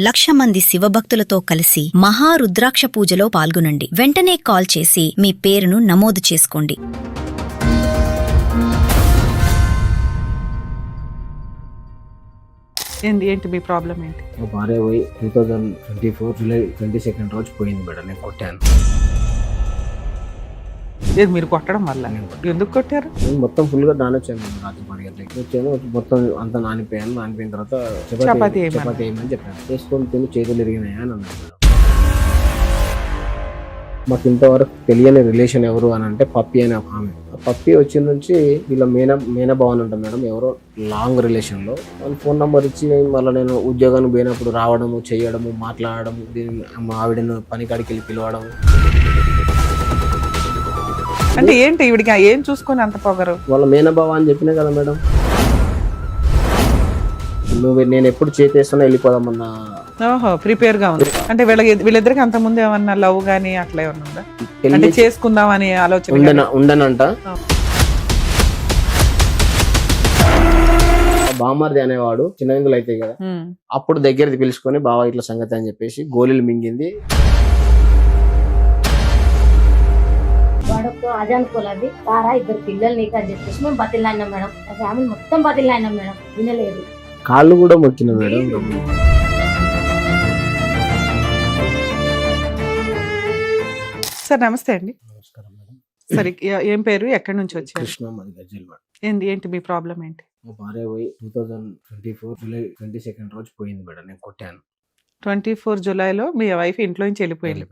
1,00,000 మంది శివభక్తులతో కలిసి మహారుద్రాక్ష పూజలో పాల్గొనండి. వెంటనే కాల్ చేసి మీ పేరును నమోదు చేసుకోండి. ఏంటి మీ ప్రాబ్లం ఏంటి? మా భార్య పోయి 2024 జూలై 22 రోజు పోయింది మేడం. నేను కొట్టాను. ఇది మీరు కొట్టడం వల్ల ఎందుకు కొట్టారు? నేను మొత్తం ఫుల్గా నానొచ్చాను మేడం. రాత్రి 10 గంటలకి వచ్చాను. మొత్తం అంతా నానిపోయిన తర్వాత చపాతీ వేయమని చెప్పాను. చేసుకొని తిని చేతులు ఇరిగినాయా అని అన్నాడు మేడం. మాకు ఇంతవరకు తెలియని రిలేషన్ ఎవరు అని అంటే పప్పి అనే ఒక ఆమె. ఆ పప్పి వచ్చిన నుంచి వీళ్ళ మేనభావన్ అంట మేడం. ఎవరో లాంగ్ రిలేషన్లో వాళ్ళ ఫోన్ నెంబర్ ఇచ్చి మళ్ళీ నేను ఉద్యోగానికి పోయినప్పుడు రావడము, చేయడము, మాట్లాడము, మా ఆవిడను పని కాడికి వెళ్ళి పిలవడం. అంటే ఏంటి ఈవిడికి ఏం చూసుకొని అంత పొగరు? వాళ్ళ మేనభావ అని చెప్పినా కదా మేడం. నేను ఎప్పుడు చేతేస్తున్నా వెళ్ళిపోదామన్నా. ఓహో, ప్రిపేర్ గా ఉంది. అంటే వీళ్ళిద్దరికి అంత ముందు ఏమన్నా లవ్ గానీ అట్లా ఏమన్నా ఉందా? అంటే చేసుకుందాం అని ఆలోచన ఉండనంట. బామ్మర్ది అనేవాడు చిన్నవిందులు అయితే కదా, అప్పుడు దగ్గరది పిలుచుకొని బావ ఇట్లా సంగతి అని చెప్పేసి గోళీలు మింగింది. వాడొక్క అజానుకోలేదు వారా 2 పిల్లలు నీకు అని చెప్పేసి మేము బతిలాడినాం మేడం. ఆ ఫ్యామిలీ మొత్తం బతిలాడినాం మేడం. వినలేదు. కాళ్ళు కూడా మొక్కిన మేడం. సార్ నమస్తే అండి. నమస్కారం మేడం. సరే, ఏం పేరు, ఎక్కడి నుంచి వచ్చారు? కృష్ణ, మాది గజ్వేల్ మేడం. ఏంటి మీ ప్రాబ్లం ఏంటి? మా భార్య పోయి 2024 జూలై 22 రోజు పోయింది మేడం. నేను కొట్టాను. 24 జూలైలో మీ వైఫ్ ఇంట్లో నుంచి వెళ్ళిపోయింది.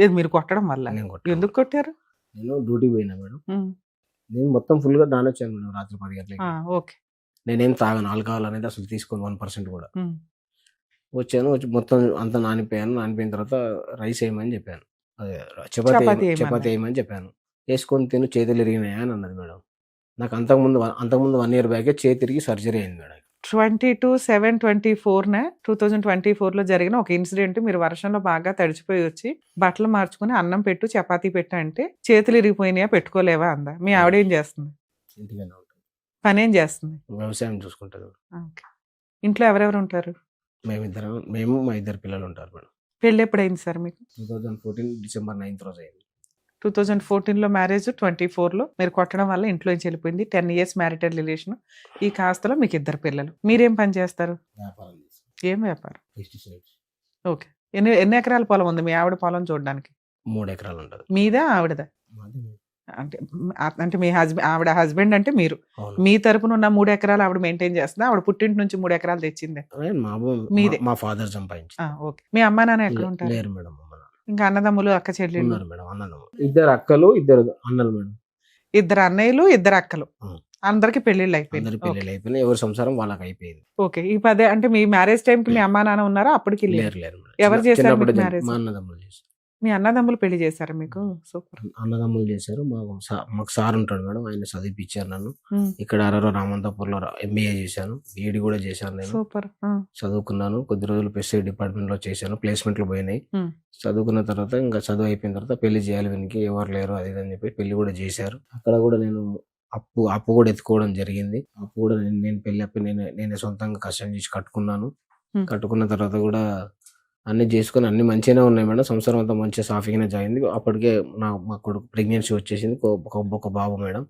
ఇది మీరు కొట్టడం వల్ల నేను కొట్టాను. ఎందుకు కొట్టారు? నేను డ్యూటీకి పోయినా మేడం. నేను మొత్తం ఫుల్గా నానొచ్చాను మేడం. రాత్రి 10 గంటలకి. ఓకే. నేనేం తాగాను, ఆల్కహాల్ అనేది అసలు తీసుకోను 1% కూడా. వచ్చి మొత్తం అంతా నానిపోయిన తర్వాత రైస్ వేయమని చెప్పాను. అదే చపాతీ వేయమని చెప్పాను. వేసుకొని తిని చేతులు ఇరిగినాయా అని అన్నది మేడం. నాకు అంతకుముందు 1 year బ్యాకే చేతి తిరిగి సర్జరీ అయింది మేడం. 2024లో జరిగిన ఒక ఇన్సిడెంట్. మీరు వర్షంలో బాగా తడిచిపోయి వచ్చి బట్టలు మార్చుకుని అన్నం పెట్టు, చపాతీ పెట్టు అంటే చేతులు ఇరిగిపోయినాయా, పెట్టుకోలేవా అందా. మీ ఆవిడ ఏం చేస్తుంది? ఇంటిగానే ఉంటుంది. పని ఏం చేస్తుంది? వ్యవసాయం చూసుకుంటారు. ఇంట్లో ఎవరెవరు ఉంటారు? మేము మా 2 పిల్లలు ఉంటారు మేడం. పెళ్ళి ఎప్పుడైంది సార్ మీకు? 2014 డిసెంబర్ 9th రోజు అయింది. 2014లో మ్యారేజ్, 24లో మీరు కొట్టడం వల్ల ఇంట్లో నుంచి వెళ్ళిపోయింది. 10 years మ్యారిటల్ రిలేషన్. ఈ కాస్తలో మీకు 2 పిల్లలు. మీరేం పని చేస్తారు? వ్యాపారం చేస్తాం. ఏం వ్యాపారం? పెస్టిసైడ్స్. ఓకే. ఎన్ని ఎకరాల పొలం ఉంది మీ ఆవిడ పొలం చూడడానికి? 3 ఎకరాలు ఉంటుంది. మీదా ఆవిడదా? అంటే మీ ఆవిడ హస్బెండ్ అంటే మీరు, మీ తరపున ఉన్న 3 ఎకరాలు ఆవిడ మెయింటైన్ చేస్తుందా? ఆవిడ పుట్టింటి నుంచి 3 ఎకరాలు తెచ్చిందే? మీదే. మా ఫాదర్ సంపాదించి. ఓకే. మీ అమ్మా నాన్న ఎక్కడ ఉంటారు? లేరు మేడం. ఇంకా అన్నదమ్ములు, అక్క చెల్లెళ్ళు ఉన్నారు మేడం. అన్నదమ్ములు 2 అక్కలు, 2 అన్నలు మేడం. 2 అన్నయ్యలు, 2 అక్కలు. అందరికి పెళ్లిళ్ళు అయిపోయింది. ఎవరి సంసారం వాళ్ళకి అయిపోయింది. ఓకే. ఈ పదే అంటే మీ మ్యారేజ్ టైం కి మీ అమ్మా నాన్న ఉన్నారా? అప్పటికి లేరు. ఎవరు చేశారు మ్యారేజ్? మా అన్నదమ్ములు చేశారు. మీ అన్నదమ్ములు పెళ్లి చేశారు మీకు? సూపర్. అన్నదమ్ములు చేశారు. మాకు సార్ ఉంటాడు మేడం. ఆయన చదివిపించారు నన్ను. ఇక్కడ రామంతపూర్లో MBA చేశాను. BEd కూడా చేశాను నేను. సూపర్. చదువుకున్నాను. కొద్ది రోజులు పెస్టిసైడ్ డిపార్ట్మెంట్ లో చేశాను. ప్లేస్మెంట్లు పోయినాయి. చదువుకున్న తర్వాత ఇంకా చదువు అయిపోయిన తర్వాత పెళ్లి చేయాలి, వీనికి ఎవరు లేరు అది అని చెప్పి పెళ్లి కూడా చేశారు. అక్కడ కూడా నేను అప్పు కూడా ఎత్తుకోవడం జరిగింది. అప్పు కూడా నేను పెళ్లి అప్పు నేనే సొంతంగా కష్టం చేసి కట్టుకున్నాను. కట్టుకున్న తర్వాత కూడా అన్ని చేసుకుని అన్ని మంచిగానే ఉన్నాయి మేడం. సంవత్సరం అంతా మంచిగా సాఫీగానే జరిగింది. అప్పటికే మా కొడుకు ప్రెగ్నెన్సీ వచ్చేసింది. ఒక బాబు మేడం.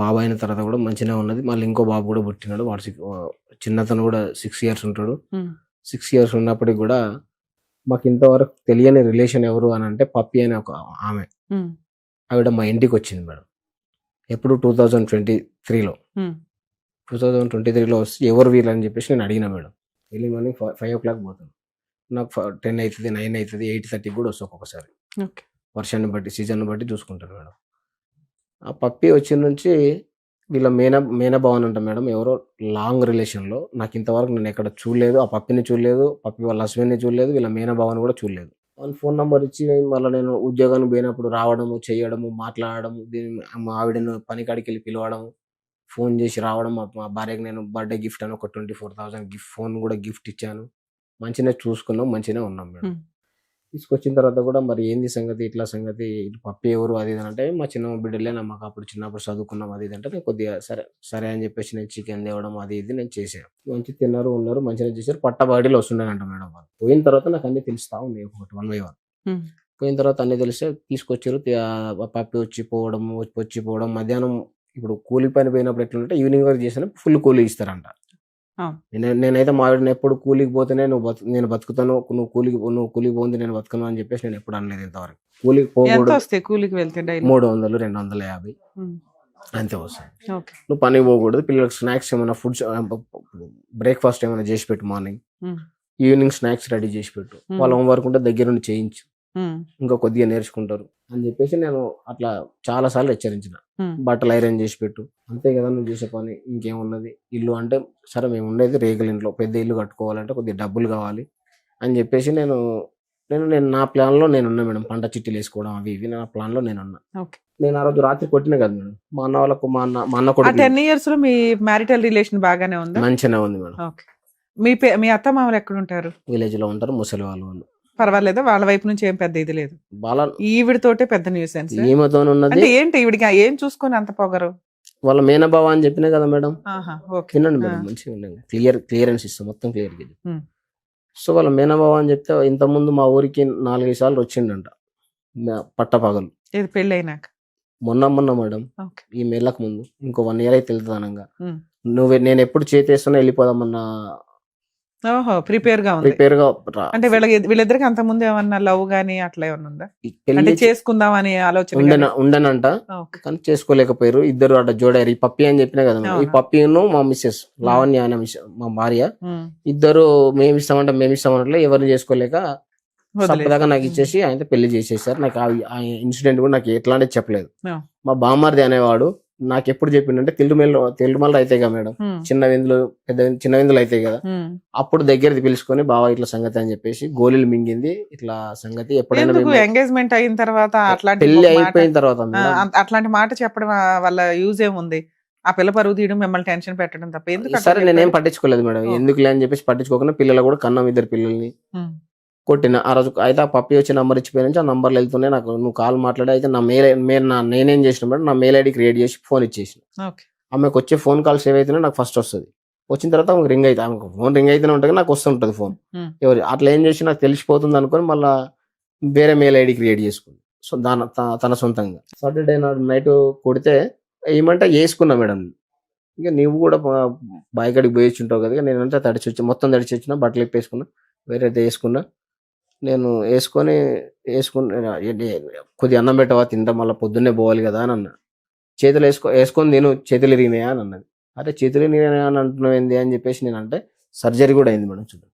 బాబు అయిన తర్వాత కూడా మంచిగానే ఉన్నది. మళ్ళీ ఇంకో బాబు కూడా పుట్టినాడు. వాడు చిన్నతను కూడా 6 years ఉంటాడు. 6 years ఉన్నప్పటికి కూడా మాకు ఇంతవరకు తెలియని రిలేషన్ ఎవరు అని అంటే పప్పి అనే ఒక ఆమె. ఆవిడ మా ఇంటికి వచ్చింది మేడం. ఎప్పుడు 2023లో. 2023లో వస్తే ఎవరు వీళ్ళని చెప్పేసి నేను అడిగిన మేడం. ఎర్లీ మార్నింగ్ 5 o'clock పోతాను. నాకు 10 అవుతుంది, 9 అవుతుంది, 8:30 కూడా వస్తుంది ఒక్కొక్కసారి. వర్షాన్ని బట్టి, సీజన్ బట్టి చూసుకుంటాను మేడం. ఆ పప్పి వచ్చిన నుంచి వీళ్ళ మేనభావన్ అంట మేడం. ఎవరో లాంగ్ రిలేషన్లో. నాకు ఇంతవరకు నేను ఎక్కడ చూడలేదు. ఆ పప్పిని చూడలేదు, పప్పి వాళ్ళ హస్బెండ్ని చూడలేదు, వీళ్ళ మేనభావన్ కూడా చూడలేదు. వాళ్ళ ఫోన్ నెంబర్ ఇచ్చి మళ్ళీ నేను ఉద్యోగానికి పోయినప్పుడు రావడము, చేయడము, మాట్లాడము, మా ఆవిడను పని కాడికి వెళ్ళి పిలవడం, ఫోన్ చేసి రావడం. మా భార్యకి నేను బర్త్డే గిఫ్ట్ అని ఒక 24,000 ఫోన్ కూడా గిఫ్ట్ ఇచ్చాను. మంచిగా చూసుకున్నాం, మంచిగానే ఉన్నాం మేడం. తీసుకొచ్చిన తర్వాత కూడా మరి ఏంది సంగతి ఇట్లా సంగతి ఇటు పప్పి ఎవరు అది ఇది అని అంటే మా చిన్న బిడ్డలే మాకు అప్పుడు చిన్నప్పుడు చదువుకున్నాం అది ఇది అంటే నేను కొద్దిగా సరే అని చెప్పేసి నేను చికెన్ తేవడం అది ఇది నేను చేశాను. మంచి తిన్నారు ఉన్నారు మంచిగా చేశారు. పట్టబాడీలో వస్తుండేనంట మేడం వాళ్ళు. పోయిన తర్వాత నాకు అన్ని తెలుస్తా ఉన్నాయి ఒకటి 1 by 1. పోయిన తర్వాత అన్ని తెలిస్తే తీసుకొచ్చారు. పప్పి వచ్చి పోవడం మధ్యాహ్నం ఇప్పుడు కూలి పని పోయినప్పుడు ఎట్లంటే ఈవినింగ్ వరకు చేసిన ఫుల్ కూలీ ఇస్తారంట. నేనైతే మా ఆవిడని ఎప్పుడు కూలికి పోతేనే నేను బతుకుతాను, నువ్వు కూలికి పోంది నేను బతుకును అని చెప్పేసి నేను ఎప్పుడు అనలేదు ఇంతవరకు. కూలికి పోకూడదు, కూలికి వెళ్తే 300 250 అంతే వస్తుంది. నువ్వు పనికి పోకూడదు, పిల్లలకు స్నాక్స్ ఏమైనా ఫుడ్స్ బ్రేక్ఫాస్ట్ ఏమైనా చేసి పెట్టు, మార్నింగ్ ఈవినింగ్ స్నాక్స్ రెడీ చేసి పెట్టు, వాళ్ళ హోంవర్క్ ఉంటే దగ్గర నుండి చేయించు, ఇంకా కొద్దిగా నేర్చుకుంటారు అని చెప్పేసి నేను అట్లా చాలా సార్లు హెచ్చరించిన. బట్టలు ఐరన్ చేసి పెట్టు, అంతే కదా నువ్వు చేసే పని, ఇంకేమున్నది. ఇల్లు అంటే సరే మేము ఉండేది రేగుల ఇంట్లో, పెద్ద ఇల్లు కట్టుకోవాలంటే కొద్దిగా డబ్బులు కావాలి అని చెప్పేసి నేను నా ప్లాన్ లో నేనున్నా మేడం. పంట చిట్టీలు వేసుకోవడం అవి ఇవి నా ప్లాన్ లో నేనున్నా. నేను ఆ రోజు రాత్రి కొట్టిన కదా మేడం మా అన్న వాళ్ళకు. మా అన్న కూడా 10 years లో మీ మ్యారిటల్ రిలేషన్ బాగానే ఉంది? మంచిగానే ఉంది మేడం. మీ అత్త మామలు ఎక్కడ ఉంటారు? విలేజ్ లో ఉంటారు, ముసలి వాళ్ళు. పర్వాలేదా? వాళ్ళ వైపు నుంచి ఏం పెద్ద ఇది లేదు? ఈవిడతోటే పెద్ద న్యూసెన్స్. ఈమెతో ఉన్నది ఏంటి? ఈవిడికి ఏం చూసుకొని అంత పొగరు? వాళ్ళ మేనబావ అని చెప్పినా కదా మేడం. తినండి మేడం, మంచిగా ఉండండి, క్లియరెన్స్ ఇస్తాం మొత్తం క్లియర్. సో వాళ్ళ మేనబావ అని చెప్తే ఇంతకుముందు మా ఊరికి 4-5 సార్లు వచ్చిండంట పట్టపగలు. పెళ్ళి అయినాక? మొన్న మేడం, ఈ మెళ్ళకు ముందు ఇంకో 1 year అయితే వెళ్తానంగా. నేను ఎప్పుడు చేతేస్తున్నా వెళ్ళిపోదామన్నా ప్రిపేర్ గా అంటే వీళ్ళిద్దరికి అంత ముందు ఏమన్నా లవ్ గానీ అట్లా ఏమన్నా ఉందా? అంటే చేసుకుందాం అని ఆలోచన ఉండనంట, కానీ చేసుకోలేకపోయారు. ఇద్దరు అట్లా జోడారు. ఈ పప్పి అని చెప్పినా కదా, ఈ పప్పిను మా మిస్సెస్ లావణ్య అనే మా భార్య ఇద్దరు మేము ఇస్తామంటే ఎవరిని చేసుకోలేక సప్పదాకా నాకు ఇచ్చేసి ఆయన పెళ్లి చేసేసారు. నాకు ఆ ఇన్సిడెంట్ కూడా నాకు ఎట్లాంటి చెప్పలేదు. మా బామ్మర్ది అనేవాడు నాకు ఎప్పుడు చెప్పిండంటే తిల్లుమల్లు అయితే కదా మేడం, చిన్న విందులు అయితే కదా, అప్పుడు దగ్గరది పిలుచుకొని బావా ఇట్లా సంగతి అని చెప్పేసి గోళీలు మింగింది ఇట్లా సంగతి. ఎప్పుడైనా ఎంగేజ్మెంట్ అయిన తర్వాత పెళ్లి అయిపోయిన తర్వాత అట్లాంటి మాట చెప్పడం వల్ల యూజ్ ఏముంది? ఆ పిల్ల పరువు తీయడం, మిమ్మల్ని టెన్షన్ పెట్టడం తప్ప ఎందుకు? సరే నేనేం పట్టించుకోలేదు మేడం, ఎందుకులే అని చెప్పేసి పట్టించుకోకుండా పిల్లలు కూడా కన్నాం, 2 పిల్లల్ని కొట్టిన. ఆ రోజు అయితే ఆ పప్పి వచ్చి నంబర్ ఇచ్చిపోయిన నుంచి ఆ నంబర్లు వెళ్తున్నాయి. నాకు నువ్వు కాల్ మాట్లాడి అయితే నా నేనేం చేసిన మేడం, నా మెయిల్ ఐడి క్రియేట్ చేసి ఫోన్ ఇచ్చేసిన. ఆమెకు వచ్చే ఫోన్ కాల్స్ ఏవైతే నాకు ఫస్ట్ వస్తుంది, వచ్చిన తర్వాత ఆమెకు రింగ్ అయితే ఆమెకు ఫోన్ రింగ్ అయితేనే ఉంటుంది, నాకు వస్తుంటుంది ఫోన్. ఎవరు అట్లా ఏం చేసి నాకు తెలిసిపోతుంది అనుకుని మళ్ళీ వేరే మెయిల్ ఐడి క్రియేట్ చేసుకుంది. సో తన సొంతంగా సాటర్డే నాడు నైట్ కొడితే ఏమంటే వేసుకున్నా మేడం. ఇక నువ్వు కూడా బాయికాడికి పోయి ఉంటావు కదా, నేనంటే మొత్తం తడిచి వచ్చిన, బట్టలు ఇప్పేసుకున్నా, వేరే వేసుకున్నా. నేను వేసుకొని కొద్దిగా అన్నం పెట్టవా తింటా, మళ్ళీ పొద్దున్నే పోవాలి కదా అని అన్నా. చేతులు వేసుకొని నేను చేతులు ఇరిగినాయా అని అన్నది. అదే చేతులు ఇరిగినాయా అని అంటున్నావు ఏంది అని చెప్పేసి నేను అంటే సర్జరీ కూడా అయింది మేడం. చూడండి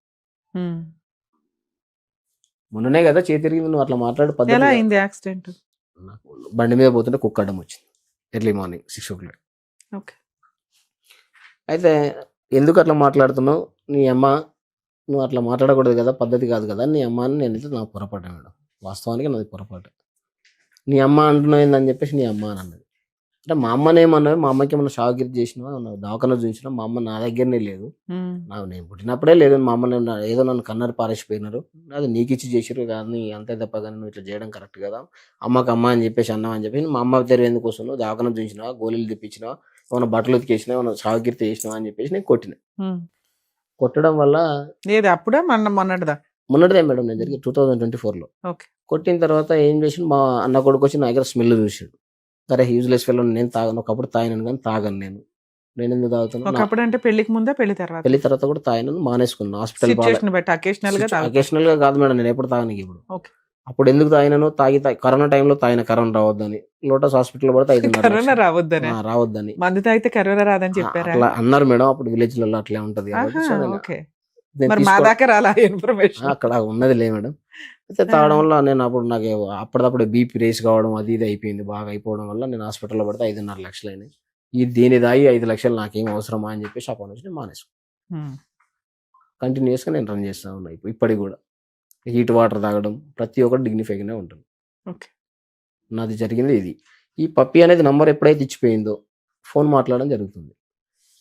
మొన్ననే కదా చేతి ఇరిగింది, నువ్వు అట్లా మాట్లాడు. పద్ధతి యాక్సిడెంట్ నాకు బండి మీద పోతుంటే కుక్క అడ్డం వచ్చింది ఎర్లీ మార్నింగ్ 6 o'clock. అయితే ఎందుకు అట్లా మాట్లాడుతున్నావు, నీ అమ్మ నువ్వు అట్లా మాట్లాడకూడదు కదా, పద్ధతి కాదు కదా నీ అమ్మ అని నేనైతే నాకు పొరపాటు మేడం. వాస్తవానికి నాది పొరపాటు. నీ అమ్మ అంటున్నావు ఏందని చెప్పేసి నీ అమ్మ అని అన్నది. అంటే మా అమ్మనేమన్నా, మా అమ్మకి ఏమన్నా షాకిరి చేసినా, దవాఖాన చూసినా, మా అమ్మ నా దగ్గరనే లేదు, నేను పుట్టినప్పుడే లేదు. మా అమ్మ ఏదో నన్ను కన్నర్ పారేసిపోయినారు, అది నీకు ఇచ్చి చేసారు కానీ అంతే తప్ప కానీ నువ్వు ఇట్లా చేయడం కరెక్ట్ కదా, అమ్మకి అమ్మ అని చెప్పేసి అన్నావు అని చెప్పి మా అమ్మ తెరు ఎందుకు వస్తున్నావు, దవాఖాన చూసినావా, గోళీలు తెప్పించినావా, ఏమైనా బట్టలు ఉతికేసినా, ఏమైనా షాకిరి చేసినావా అని చెప్పేసి నేను కొట్టిన. కొట్టడం వల్ల అప్పుడే మొన్నటిదే మేడం, నేను జరిగి 2024లో కొట్టిన తర్వాత ఏం చేసి మా అన్న కొడుకు వచ్చి నా దగ్గర స్మెల్ చూసాడు. సరే యూజ్లెస్ ఫెలో, నేను తాగను, ఒకప్పుడు తాగినాను కానీ తాగను నేను ఎందుకు తాగుతాను అంటే పెళ్లికి ముందే పెళ్లి తర్వాత కూడా తాగినాను, మానేసుకున్నాను. హాస్పిటల్ అకేషనల్ గా కాదు మేడం, నేను ఎప్పుడు తాగను. ఇప్పుడు అప్పుడు ఎందుకు తాగినాను, కరోనా టైంలో తాగిన, కరోనా రావద్దని లోటస్ హాస్పిటల్ పడితే 5.5 రావద్దని, మందు తాగితే కరోనా రాదని చెప్పారు అట్లా అన్నారు మేడం. అప్పుడు విలేజ్ లలో అట్లే ఉంటది, అక్కడ ఉన్నది లే మేడం. అయితే తాగడం వల్ల నేను అప్పుడు నాకు అప్పటిదప్పుడు బీపీ రేస్ కావడం అది ఇది అయిపోయింది, బాగా అయిపోవడం వల్ల నేను హాస్పిటల్లో పడితే 5.5 లక్షలు అయినాయి. దీని దాగి 5 లక్షలు నాకేం అవసరమా అని చెప్పేసి అప్పటి నుంచి మానేసుకున్నాను. కంటిన్యూస్ గా నేను రన్ చేస్తా ఉన్నా ఇప్పటికి కూడా. హీట్ వాటర్ తాగడం ప్రతి ఒక్కటి డిగ్నిఫైగానే ఉంటుంది. నాది జరిగింది ఇది. ఈ పప్పి అనేది నంబర్ ఎప్పుడైతే ఇచ్చిపోయిందో ఫోన్ మాట్లాడడం జరుగుతుంది.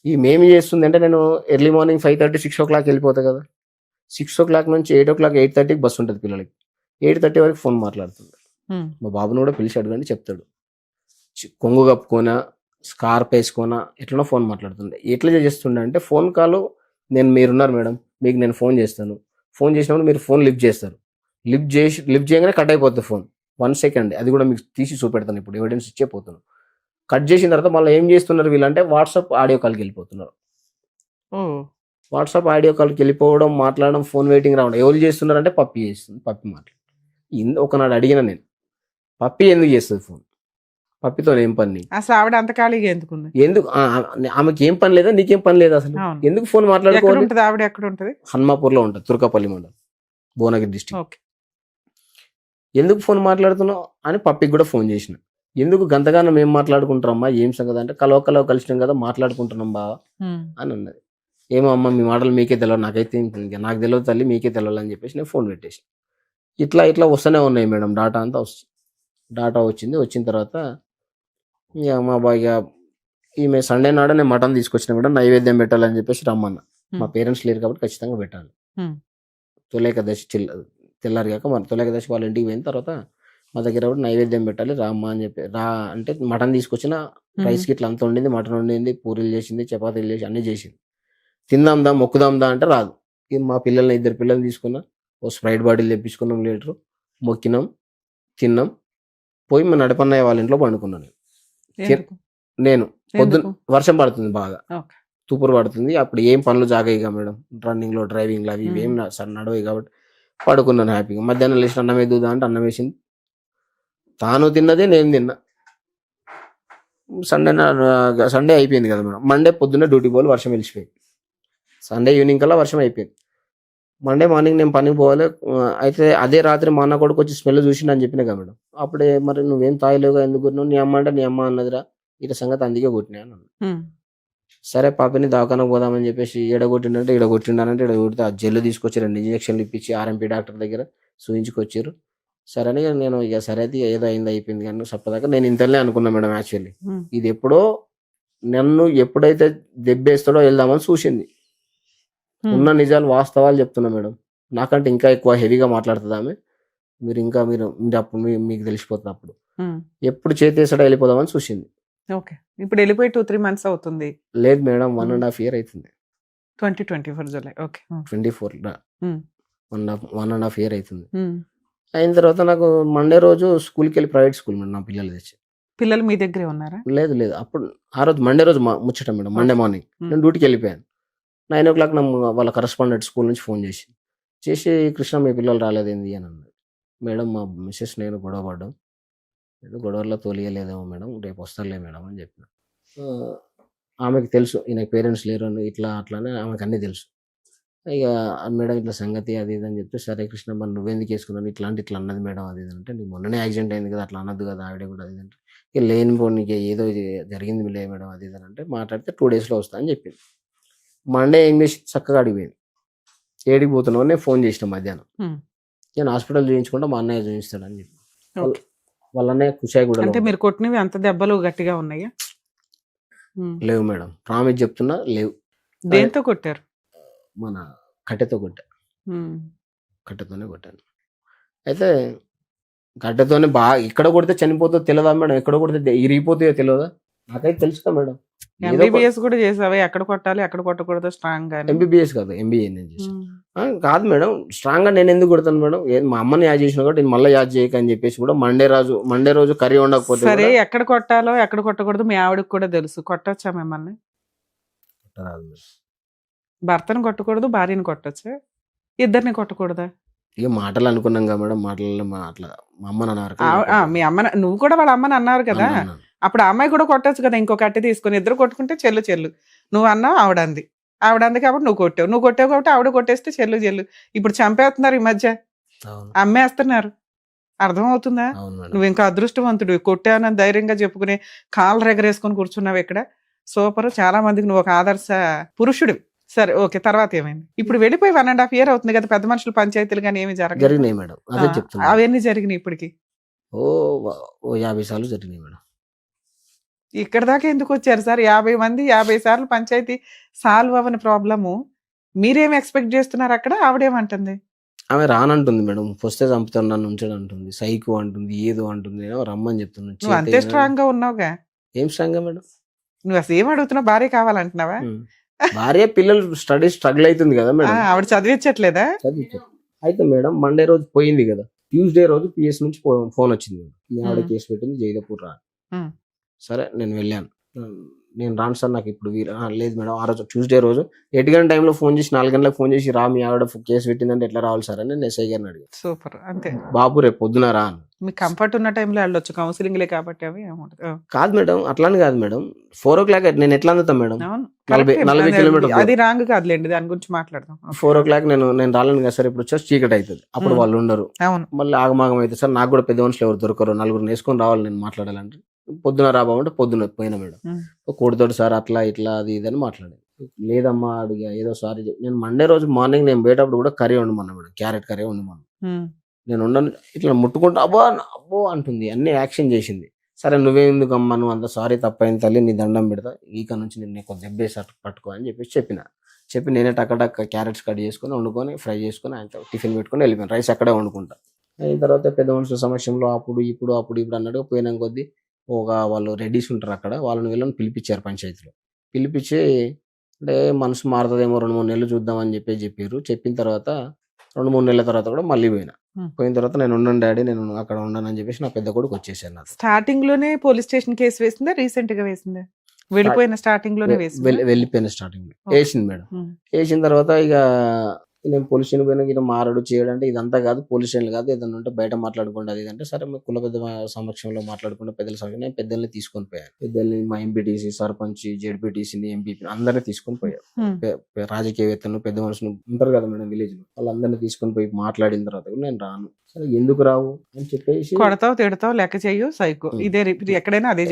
ఈ మేమి చేస్తుంది అంటే నేను ఎర్లీ మార్నింగ్ 5:30 6 o'clock వెళ్ళిపోతా కదా, 6 o'clock నుంచి 8 o'clock 8:30కి బస్సు ఉంటుంది పిల్లలకి. 8:30 వరకు ఫోన్ మాట్లాడుతుంది. మా బాబుని కూడా పిలిచి అడగండి చెప్తాడు. కొంగు కప్పుకోనా స్కార్ప్ వేసుకోనా ఎట్లనో ఫోన్ మాట్లాడుతుంది. ఎట్లా చేస్తుండే అంటే ఫోన్ కాల్ మీరున్నారు మేడం, మీకు నేను ఫోన్ చేస్తాను, ఫోన్ చేసినప్పుడు మీరు ఫోన్ లిఫ్ట్ చేస్తారు, లిఫ్ట్ చేయగానే కట్ అయిపోతుంది ఫోన్. 1 సెకండ్, అది కూడా మీకు తీసి చూపెడతాను, ఇప్పుడు ఎవిడెన్స్ ఇచ్చే పోతున్నాను. కట్ చేసిన తర్వాత మళ్ళీ ఏం చేస్తున్నారు వీళ్ళంటే వాట్సాప్ ఆడియో కాల్కి వెళ్ళిపోతున్నారు. వాట్సాప్ ఆడియో కాల్కి వెళ్ళిపోవడం, మాట్లాడడం, ఫోన్ వెయిటింగ్ రావడం. ఎవరు చేస్తున్నారంటే పప్పి చేస్తుంది. పప్పి మాట్లాడు. ఒకనాడు అడిగిన నేను, పప్పి ఎందుకు చేస్తుంది ఫోన్, పప్పితో ఏం పని, అసలు ఆవిడ అంత ఖాళీగా ఎందుకుంది, ఎందుకు ఆమెకి ఏం పని లేదా, నీకేం పని లేదా, అసలు ఎందుకు ఫోన్ మాట్లాడుకోవాలి. ఆవిడ ఎక్కడ ఉంటది, హన్మాపూర్ లో ఉంటుంది, తుర్కపల్లి మండలం, భువనగిరి డిస్ట్రిక్ట్. ఎందుకు ఫోన్ మాట్లాడుతున్నావు అని పప్పికి కూడా ఫోన్ చేసిన. ఎందుకు గంతగానం ఏం మాట్లాడుకుంటారమ్మా, ఏం సంగతి అంటే కలవ కలిసినాం కదా మాట్లాడుకుంటున్నాం బావా అని అన్నది. ఏమో అమ్మ మీ మాటలు మీకే తెలియదు, నాకైతే నాకు తెలియదు తల్లి, మీకే తెలియాలి అని చెప్పేసి నేను ఫోన్ పెట్టేసి. ఇట్లా వస్తూనే ఉన్నాయి మేడం, డాటా అంతా వస్తుంది. డాటా వచ్చిన తర్వాత ఇక మా బాగా ఈమె సండే నాడు నేను మటన్ తీసుకొచ్చినా కూడా నైవేద్యం పెట్టాలని చెప్పేసి రమ్మన్నా. మా పేరెంట్స్ లేరు కాబట్టి ఖచ్చితంగా పెట్టాలి. తొలేకదశి తెల్లారిగాక మన తొలేకదశి వాళ్ళ ఇంటికి పోయిన తర్వాత మా దగ్గర కూడా నైవేద్యం పెట్టాలి రామ్మా అని చెప్పి అంటే మటన్ తీసుకొచ్చిన, రైస్కి ఇట్లా అంత వండింది, మటన్ వండింది, పూరీలు చేసింది, చపాతీలు చేసి అన్నీ చేసింది. తిందాందా మొక్కుదాందా అంటే రాదు. మా పిల్లల్ని 2 పిల్లల్ని తీసుకున్నా, ఓ స్ప్రైట్ బాటిల్ తెప్పించుకున్నాం, లీటరు మొక్కినాం, తిన్నాం, పోయి మా నడపన్నయ్య వాళ్ళ ఇంట్లో పండుకున్నాను. నేను పొద్దున్న వర్షం పడుతుంది, బాగా తూపురు పడుతుంది, అప్పుడు ఏం పనులు జాగాయిగా మేడం, రన్నింగ్ లో డ్రైవింగ్ లో అవి ఏం నడవాయి కాబట్టి పడుకున్నాను హ్యాపీగా. మధ్యాహ్నం లేచిన అన్నం వేద్దా అంటే అన్నం వేసింది, తాను తిన్నదే నేను తిన్నా. సండే అయిపోయింది కదా మేడం. మండే పొద్దున్న డ్యూటీ పోవాలి, వర్షం వెళ్ళిపోయింది. సండే ఈవినింగ్ కల్లా వర్షం అయిపోయింది. మండే మార్నింగ్ నేను పనికి పోవాలి. అయితే అదే రాత్రి మా అన్న కొడుకు వచ్చి స్మెల్ చూసిండు అని చెప్పినా కదా మేడం. అప్పుడే మరి నువ్వేం తాగలేవుగా, ఎందుకు కొట్టినావు, నీ అమ్మ అంటే నీ అమ్మ అన్నదిరా, ఇట సంగతి అందుకే కొట్టినా అన్న. సరే పాపని దవాఖానకు పోదామని చెప్పేసి ఈడగొట్టిండంటే ఈడగొట్టిండానంటే ఈడగొడితే ఆ జెల్లు తీసుకొచ్చి 2 ఇంజక్షన్లు ఇప్పించి ఆర్ఎంపీ డాక్టర్ దగ్గర చూయించుకొచ్చారు. సరే అని నేను ఇక సరే అయితే ఏదో అయింది అయిపోయింది కానీ సప్పదాకా నేను ఇంతలే అనుకున్నా మేడం. యాక్చువల్లీ ఇది ఎప్పుడో నన్ను ఎప్పుడైతే దెబ్బేస్తాడో వెళ్దామని చూసింది. ఉన్న నిజాలు వాస్తవాలు చెప్తున్నా మేడం. నాకంటే ఇంకా ఎక్కువ హెవీగా మాట్లాడుతుంది ఆమె. మీరు అప్పుడు మీకు తెలిసిపోతుంది. అప్పుడు ఎప్పుడు చేతేసాడో వెళ్ళిపోదామని చూసింది. ఓకే, ఇప్పుడు వెళ్ళిపోయి 2-3 months అవుతుంది. లేదు మేడం, 1.5 year అవుతుంది. 2024 జూలై. ఓకే, 24 1.5 year అవుతుంది. అయిన తర్వాత నాకు మండే రోజు స్కూల్కి వెళ్ళి, ప్రైవేట్ స్కూల్ మేడం, నా పిల్లలు తెచ్చి. పిల్లలు మీ దగ్గరే ఉన్నారా? లేదు అప్పుడు ఆ రోజు మండే రోజు ముచ్చట మేడం. మండే మార్నింగ్ నేను డ్యూటీకి వెళ్ళిపోయాను. 9 o'clock వాళ్ళ కరస్పాండెంట్ స్కూల్ నుంచి ఫోన్ చేసి కృష్ణ మీ పిల్లలు రాలేదేంది అని అన్నాడు. మేడం మా మిస్సెస్ నేను గొడవ పడ్డాం, ఏదో గొడవల్లో తోలియలేదేమో మేడం, రేపు వస్తారులే మేడం అని చెప్పిన. ఆమెకి తెలుసు ఈయనకి పేరెంట్స్ లేరు అని, ఇట్లా అట్లానే ఆమెకు అన్నీ తెలుసు. ఇక మేడం ఇట్లా సంగతి అది ఇది అని చెప్తే, సరే కృష్ణ మరి నువ్వెందుకు వేసుకున్నాను ఇట్లా అన్నది మేడం అది ఇది అంటే, నీకు మొన్ననే యాక్సిడెంట్ అయింది కదా అట్లా అనద్దు కదా ఆవిడ కూడా అది అంటే, ఇక నీకు ఏదో జరిగింది లే మేడం అది ఇది అంటే మాట్లాడితే 2 daysలో వస్తా అని చెప్పింది. మండే ఏం చేసి చక్కగా అడిగిపోయింది. ఏడికి పోతున్నావు నేను ఫోన్ చేసిన మధ్యాహ్నం. నేను హాస్పిటల్ చూపించుకుంటా, మా అన్నయ్య చూపిస్తాడని చెప్పి. వాళ్ళ అన్నయ్య కుషాయిగూడ. అంటే మీరు కొట్టినవి అంత దెబ్బలు గట్టిగా ఉన్నాయా? లేవు మేడం, ప్రామిస్ చెప్తున్నా లేవు. దేంతో కొట్టారు? మన కట్టెతో కట్టెతోనే కొట్టాను. అయితే కట్టెతోనే బాగా ఎక్కడ కొడితే చనిపోతుందో తెలియదా మేడం, ఎక్కడ కొడితే ఇరిగిపోతాయో తెలియదా, నాకైతే తెలుసుగా మేడం. ఎంబీబీఎస్ కూడా చేసావా? ఎక్కడ కొట్టాలి ఎక్కడ కొట్టకూడదు స్ట్రాంగ్ గా? ఎంబీబీఎస్ కాదు, ఎంబీఏ నేను చేసాను. కాదు మేడం, స్ట్రాంగ్ గా నేను ఎందుకు కొడతాను మేడం, మా అమ్మని యాడ్ చేసిన కాబట్టి నేను మళ్ళీ యాడ్ చేయక అని చెప్పేసి కూడా మండే రోజు కర్రీ ఉండకపోతే. సరే, ఎక్కడ కొట్టాలో ఎక్కడ కొట్టకూడదు మీ ఆవిడకి కూడా తెలుసు. కొట్టొచ్చా మిమ్మల్ని? భర్తను కొట్టకూడదు, భార్యను కొట్టొచ్చా? ఇద్దరిని కొట్టకూడదా? ఇక మాటలు అనుకున్నాం కదా మేడం, మాటలలో అట్లా మా అమ్మని అన్నారు. మీ అమ్మ, నువ్వు కూడా వాళ్ళ అమ్మని అన్నారు కదా, అప్పుడు ఆ అమ్మాయి కూడా కొట్టచ్చు కదా. ఇంకో కట్టె తీసుకుని ఇద్దరు కొట్టుకుంటే చెల్లు నువ్వు అన్నావు, ఆవిడ అంది కాబట్టి నువ్వు కొట్టావు కాబట్టి ఆవిడ కొట్టేస్తే చెల్లు. ఇప్పుడు చంపేస్తున్నారు ఈ మధ్య, అమ్మేస్తున్నారు. అర్థం అవుతుందా? నువ్వు ఇంకా అదృష్టవంతుడు, కొట్టానని ధైర్యంగా చెప్పుకునే కాళ్ళు రెగరేసుకొని కూర్చున్నావు ఇక్కడ. సూపర్, చాలా మందికి నువ్వు ఒక ఆదర్శ పురుషుడు. సరే, ఓకే, తర్వాత ఏమైంది? ఇప్పుడు వెళ్ళిపోయి 1.5 year అవుతుంది కదా, పెద్ద మనుషులు పంచాయతీలు కానీ ఏమి జరిగినాయి మేడం? అదే చెప్తున్నా, అవన్నీ జరిగినాయి ఇప్పటికి. ఓ 50 సార్లు జరిగినాయి మేడం. ఇక్కడ దాకా ఎందుకు వచ్చారు సార్? 50 మంది 50 సార్లు పంచాయతీ సాల్వ్ అవ్వని ప్రాబ్లము మీరేం ఎక్స్పెక్ట్ చేస్తున్నారు అక్కడ? ఆవిడేమంటుంది? ఆమె రానంటుంది మేడం, వస్తే చంపుతాను నన్ను ఉంచడం అంటుంది, సైకో అంటుంది, ఏదో అంటుంది, ఏమో రమ్మని చెప్తున్నాను. నువ్వు అంతే స్ట్రాంగ్ గా ఉన్నావుగా. ఏం స్ట్రాంగ్ మేడం? నువ్వు అసలు ఏం అడుగుతున్నావు? భార్య కావాలంటున్నావా? భార్య పిల్లలు స్ట్రగుల్ అవుతుంది కదా మేడం. ఆవిడ చదివించట్లేదా? చదివించారు. అయితే మేడం మండే రోజు పోయింది కదా, ట్యూస్డే రోజు పిఎస్ నుంచి ఫోన్ వచ్చింది. మీ ఆవిడ కేసు పెట్టింది, జైదపూర్ రా. సరే నేను వెళ్ళాను. నేను రాను సార్, నాకు ఇప్పుడు లేదు మేడం. ఆ రోజు ట్యూస్డే రోజు 8 గంటల టైంలో ఫోన్ చేసి 4 గంటలకు ఫోన్ చేసి రా, మీ ఆవిడ కేసు పెట్టిందంటే ఎట్లా రావాలి సార్ అని నేను ఎస్ఐ గారిని అడిగాను. సూపర్. అంతే. బాబు రేపు పొద్దున రా అని. మీకు కంఫర్ట్ ఉన్న టైంలో వెళ్ళొచ్చు, కౌన్సిలింగ్లే కాబట్టి అవి కాదు మేడం, అట్లానే కాదు మేడం. 4 o'clock నేను ఎట్లా అందుతాను మేడం? 40 అవును, కిలోమీటర్లు. అది రాంగ్ కాదులేండి, దాని గురించి మాట్లాడదాం. 4 o'clock నేను రాలేను కదా సార్, ఇప్పుడు వచ్చేసి చీకటి అవుతుంది, అప్పుడు వాళ్ళు ఉండరు. అవును. మళ్ళీ ఆగమాగం అయితే సార్, నాకు కూడా పెద్ద మనుషులు ఎవరు దొరకరు, 4 వేసుకొని రావాలి నేను మాట్లాడాలంటే. పొద్దున రాబామంటే పొద్దున పోయినా మేడం. కొడుతాడు సార్ అట్లా ఇట్లా అది ఇది అని మాట్లాడాను. లేదమ్మా అడిగా, ఏదో సారీ నేను మండే రోజు మార్నింగ్ నేను పోయేటప్పుడు కూడా కర్రీ వండమన్నా మేడం, క్యారెట్ కర్రీ వండమన్నా. నేను ఉండను, ఇట్లా ముట్టుకుంటా అబ్బో అబ్బో అంటుంది, అన్ని యాక్షన్ చేసింది. సరే నువ్వేందుకు అమ్మా, నువ్వు అంత సారీ తప్పైంది తల్లి, నీ దండం పెడతా, ఇక నుంచి నేను నీకు దెబ్బేసి పట్టుకో అని చెప్పి నేనే టక్క క్యారెట్స్ కట్ చేసుకొని వండుకొని ఫ్రై చేసుకొని ఆయన టిఫిన్ పెట్టుకొని వెళ్ళిపోయాను. రైస్ అక్కడే వండుకుంటా. అయిన తర్వాత పెద్ద మనుషుల సమక్షంలో అప్పుడు ఇప్పుడు అన్నాడు. పోయినా కొద్దీ వాళ్ళు రెడీస్ ఉంటారు అక్కడ, వీళ్ళని పిలిపించారు పంచాయతీలో. పిలిపించి అంటే మనసు మారుతుందేమో 2-3 నెలలు చూద్దామని చెప్పారు. చెప్పిన తర్వాత 2-3 నెలల తర్వాత కూడా మళ్ళీ పోయిన తర్వాత నేను ఉండను డాడీ, నేను అక్కడ ఉండను అని చెప్పేసి నా పెద్ద కొడుకు వచ్చేసాను. నాకు స్టార్టింగ్ లోనే పోలీస్ స్టేషన్ కేసు వేసిందా, రీసెంట్ గా వేసిందా? వెళ్ళిపోయిన స్టార్టింగ్ లోనే వెళ్ళిపోయిన స్టార్టింగ్ లో వేసింది మేడం. వేసిన తర్వాత ఇక నేను పోలీస్ స్టేషన్ పోయినా ఇట్లా మారాడు చేయడంటే ఇదంతా కాదు, పోలీస్ స్టేషన్ కాదు, ఏదన్నా ఉంటే బయట మాట్లాడుకుంటే అది అంటే సరే కుల పెద్ద సమక్షంలో మాట్లాడుకుంటే పెద్దల సమక్షంలో నేను పెద్దల్ని తీసుకొని పోయాను. పెద్దల్ని మా ఎంపీటీసీ, సర్పంచ్, జెడ్పీటీసీని, ఎంపీపీ అందరినీ తీసుకొని పోయారు. రాజకీయవేత్తలు, పెద్ద మనుషులు ఉంటారు కదా మేడం విలేజ్ లో, వాళ్ళందరినీ తీసుకొని పోయి మాట్లాడిన తర్వాత నేను రాను. సరే ఎందుకు రావు అని చెప్పేసి, కొడతావు తిడతావు లెక్క చెయ్యు సైకో, ఇదే ఎక్కడైనా అదే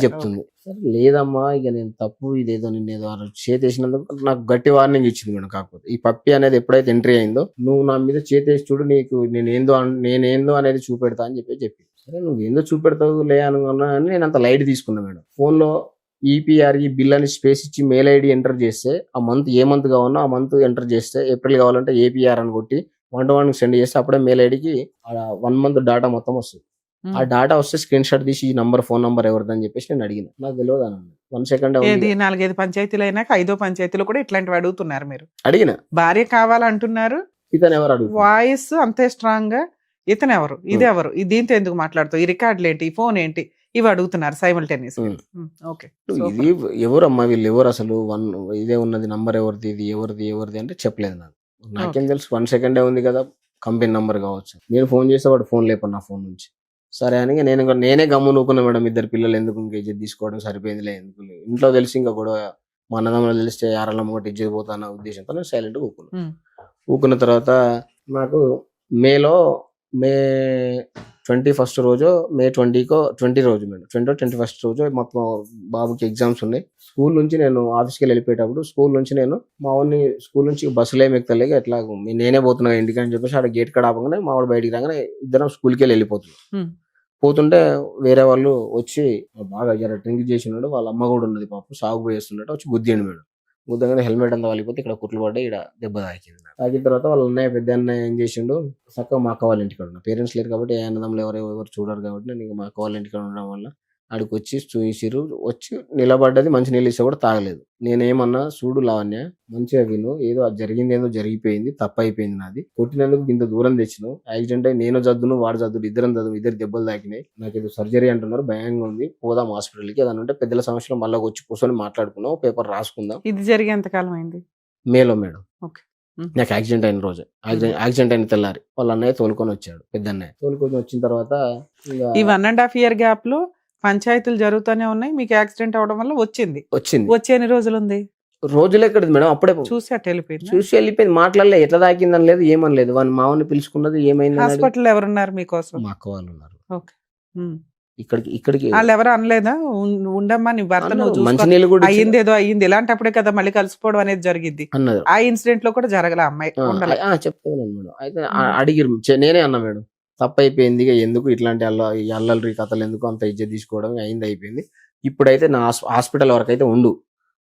చెప్తుంది. సరే లేదమ్మా ఇక నేను తప్పు, ఇదేదో నిన్నేదో చేసేసినందుకు నాకు గట్టి వార్నింగ్ ఇచ్చింది మేడం. కాకపోతే ఈ పప్పి అనేది ఎప్పుడైతే ఎంట్రీ అయిందో, నువ్వు నా మీద చేసేసి చూడు, నీకు నేనేందో అనేది చూపెడతా అని చెప్పి సరే నువ్వు ఏందో చూపెడతావు లే అనుకున్నా అని నేను అంత లైట్ తీసుకున్నా మేడం. ఫోన్ లో ఈపీఆర్ఈ బిల్ అని స్పేస్ ఇచ్చి మెయిల్ ఐడి ఎంటర్ చేస్తే ఆ మంత్ ఏ మంత్ కావాలో ఆ మంత్ ఎంటర్ చేస్తే, ఏప్రిల్ కావాలంటే ఏపీఆర్ అని కొట్టి 1-1 సెండ్ చేస్తే అప్పుడే మెయిల్ ఐడికి 1 month డాటా మొత్తం వస్తుంది. ఆ డాటా వస్తే స్క్రీన్ షాట్ తీసి ఈ ఫోన్ నంబర్ ఎవరిదని చెప్పేసి నేను అడిగిన. నాకు తెలియదు అన్న 1 second. 4-5 పంచాయతీలు అయినాక 5వ పంచాయతీలో కూడా ఇట్లాంటివి అడుగుతున్నారు. మీరు అడిగిన భార్య కావాలంటున్నారు, ఇతను ఎవరు అడుగు, వాయిస్ అంతే స్ట్రాంగ్ గా, ఇతను ఎవరు, ఇది ఎవరు, దీంతో ఎందుకు మాట్లాడుతావు, ఈ రికార్డులు ఏంటి, ఈ ఫోన్ ఏంటి, ఇవి అడుగుతున్నారు సైమల్టేనియస్. ఇది ఎవరమ్మా వీళ్ళు, ఎవరు అసలు, ఇదే ఉన్నది నంబర్ ఎవరిది, ఇది ఎవరిది అంటే చెప్పలేదు. నాకేం తెలుసు, 1 second ఉంది కదా, కంపెనీ నంబర్ కావచ్చు. నేను ఫోన్ చేస్తే వాడు ఫోన్ లేపడు నా ఫోన్ నుంచి. సరే అని నేనే గమ్మునుకున్నా మేడం. 2 పిల్లలు ఎందుకు ఇంకా ఇజ్జత్ తీసుకోవడం సరిపోయిందిలే, ఎందుకు ఇంట్లో తెలిసి ఇంకా గొడవ, మా అన్నదమ్ములు తెలిస్తే యారళ్ళమ్మ ఒకటి ఇజ్జత్ పోతాన్న ఉద్దేశంతో నేను సైలెంట్ ఊకున్న తర్వాత నాకు మే 21st రోజు, మే 20 రోజు మేడం, 21st రోజు మాకు బాబుకి ఎగ్జామ్స్ ఉన్నాయి. స్కూల్ నుంచి నేను ఆఫీస్కి వెళ్ళిపోయేటప్పుడు, స్కూల్ నుంచి నేను మా వాడిని స్కూల్ నుంచి బస్సులో ఏమి ఎక్కలేక ఎట్లా నేనే పోతున్నా ఇంటికి అని చెప్పేసి ఆడ గేట్ కడ ఆపగానే మా వాడు బయటికి రాగానే ఇద్దరం స్కూల్కి పోతుంటే వేరే వాళ్ళు వచ్చి బాగా డ్రింక్ చేసి ఉన్నాడు, వాళ్ళ అమ్మ కూడా ఉన్నది పాపం, సాగు పోయేస్తున్నట్టు వచ్చి గుద్దిండు మేడం. గుద్దగానే హెల్మెట్ అంతా వాలిపోతే ఇక్కడ కుట్లు పడ్డాయి, ఇక్కడ దెబ్బ తాకింది. తాకిన తర్వాత వాళ్ళ అన్నయ్య పెద్ద అన్నయ్య ఏం చేసిండు, చక్కగా మా అక్క వాళ్ళ ఇంటికాడ ఉన్నా, పేరెంట్స్ లేరు కాబట్టి ఏ అన్నదమ్ములు ఎవరు చూడరు కాబట్టి నేను ఇంకా మా అక్క వాళ్ళ ఇంటికాడ ఉండడం వల్ల ఆడికి వచ్చి చూసిరు. వచ్చి నిలబడ్డది, మంచి నీళ్ళు ఇస్తే కూడా తాగలేదు. నేనేమన్నా, చూడు లావణ్య మంచిగా విను, ఏదో జరిగింది, ఏదో జరిగిపోయింది, తప్పు అయిపోయింది నాది, కొట్టినందుకు ఇంత దూరం తెచ్చినావు, యాక్సిడెంట్ అయి నేను జద్దును వాడు జద్దుడు, ఇద్దరు దెబ్బలు తాకినాయి, నాకు ఏదో సర్జరీ అంటున్నారు, భయంగా ఉంది, పోదాం హాస్పిటల్కి, ఏదన్నా ఉంటే పెద్దల సమస్యలో మళ్ళీ వచ్చి కూర్చొని మాట్లాడుకున్నాం, పేపర్ రాసుకుందాం. ఇది జరిగి ఎంత కాలం అయింది? మేలో మేడం. నాకు యాక్సిడెంట్ అయిన రోజు, యాక్సిడెంట్ అయిన తెల్లారి వాళ్ళ అన్నయ్య తోలుకొని వచ్చాడు. పెద్ద అన్నయ్య తోలుకొని వచ్చిన తర్వాత ఈ 1.5 year గ్యాప్ లో పంచాయతీలు జరుగుతూనే ఉన్నాయి, మీకు యాక్సిడెంట్ అవడం వల్ల వచ్చింది. వచ్చే ఎన్ని రోజులు ఉంది? రోజులు ఎక్కడిది మేడం, అప్పుడే చూసి వెళ్ళిపోయింది, మాట్లాడలేదు, ఎట్లా తాకిందని లేదు, ఏమని లేదు. వాళ్ళ మామని పిలుచుకున్నది, ఏమైంది, హాస్పిటల్ ఎవరున్నారు మీకోసం? మా అక్క వాళ్ళు ఉన్నారు. ఇక్కడికి వాళ్ళు ఎవరు అనలేదా, ఉండమ్మా నీ భర్త మంచినీళ్ళు కూడా అయ్యింది, ఏదో అయ్యింది, ఇలాంటప్పుడే కదా మళ్ళీ కలిసిపోవడం అనేది జరిగింది అన్నారు. ఆ ఇన్సిడెంట్ లో కూడా జరగల అమ్మాయి చెప్తాను మేడం. అయితే అడిగిరు, నేనే అన్నా మేడం తప్పు అయిపోయింది, ఎందుకు ఇట్లాంటి అల్లరి కథలు ఎందుకు, అంత ఇజ్జత్ తీసుకోవడం అయింది, అయిపోయింది. ఇప్పుడైతే నా హాస్పిటల్ వరకు అయితే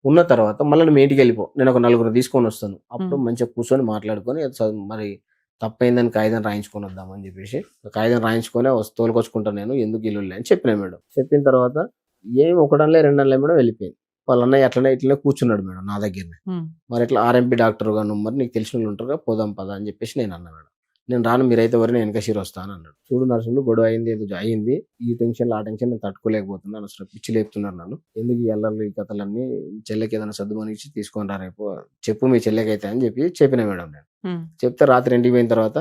ఉన్న తర్వాత మళ్ళీ నువ్వు ఇంటికి వెళ్ళిపో, నేను ఒక 4 తీసుకొని వస్తాను, అప్పుడు మంచిగా కూర్చొని మాట్లాడుకొని మరి తప్పైందని కాగితం రాయించుకొని వద్దామని చెప్పేసి కాగితం రాయించుకొని తోలుకొచ్చుకుంటాను నేను, ఎందుకు ఇల్లు అని చెప్పినా మేడం. చెప్పిన తర్వాత ఏం ఒకటనలే రెండనలే మేడం వెళ్ళిపోయింది. వాళ్ళ అన్నయ్య అట్లనే ఇట్లనే కూర్చున్నాడు మేడం నా దగ్గరనే. మరి ఇట్లా ఆర్ఎంపీ డాక్టర్ గా నువ్వు, మరి నీకు తెలిసిన వాళ్ళు ఉంటారుగా, పోదాం పదా అని చెప్పేసి నేను అన్నా మేడం. నేను రాను, మీరైతే వరకు నేను వెనకషీరు వస్తాను అన్నాడు. చూడు నర్సులు, గొడవ అయింది, ఏదో అయింది, ఈ టెన్షన్ ఆ టెన్షన్ నేను తట్టుకోలేకపోతున్నాను, అసలు పిచ్చి లేపుతున్నారు నన్ను, ఎందుకు ఈ అల్లర్లు ఈ కథలన్నీ, చెల్లెకి ఏదైనా సర్దుమని ఇచ్చి తీసుకొని రా రేపు, చెప్పు మీ చెల్లెకైతే అని చెప్పిన మేడం నేను. చెప్తే రాత్రి ఇంటికి పోయిన తర్వాత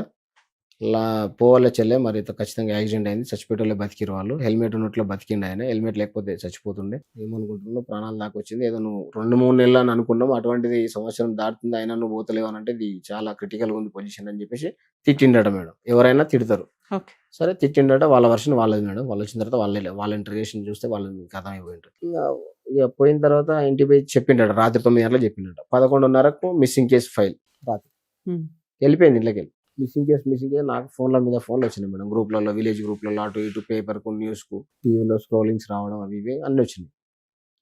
పోవాలే చెల్లె, మరి ఖచ్చితంగా యాక్సిడెంట్ అయింది, చచ్చిపోయేటోళ్ళే బతికిరు వాళ్ళు, హెల్మెట్ ఉన్నట్లో బతికిండు ఆయన, హెల్మెట్ లేకపోతే చచ్చిపోతుండే, ఏమనుకుంటున్నావు ప్రాణాలు దాకా వచ్చింది, ఏదో నువ్వు 2-3 నెలలు అని అనుకున్నావు, అటువంటిది సంవత్సరం దాటుతుంది అయినా నువ్వు పోతలేవు అని అంటే ఇది చాలా క్రిటికల్ ఉంది పొజిషన్ అని చెప్పేసి తిట్టిండట మేడం. ఎవరైనా తిడతారు, సరే తిట్టిండట, వాళ్ళ వర్షన్ వాళ్ళది మేడం. వాళ్ళు వచ్చిన తర్వాత వాళ్ళ ఇంటర్వ్యూషన్ చూస్తే వాళ్ళని కథ అయిపోయింటారు. ఇక పోయిన తర్వాత ఇంటికి పోయి చెప్పిండట, రాత్రి 9 గంటలకు చెప్పిండట. 11:30కు మిస్సింగ్ కేసు ఫైల్ రాత్రి వెళ్ళిపోయింది ఇంట్లోకి వెళ్ళి. మిస్సింగ్ కేసు నాకు ఫోన్ల మీద ఫోన్లు వచ్చినాయి మేడం, గ్రూప్లలో, విలేజ్ గ్రూప్లలో, అటు ఇటు పేపర్కు, న్యూస్కు, టీవీలో స్క్రోలింగ్స్ రావడం అవి ఇవి అన్ని వచ్చినాయి.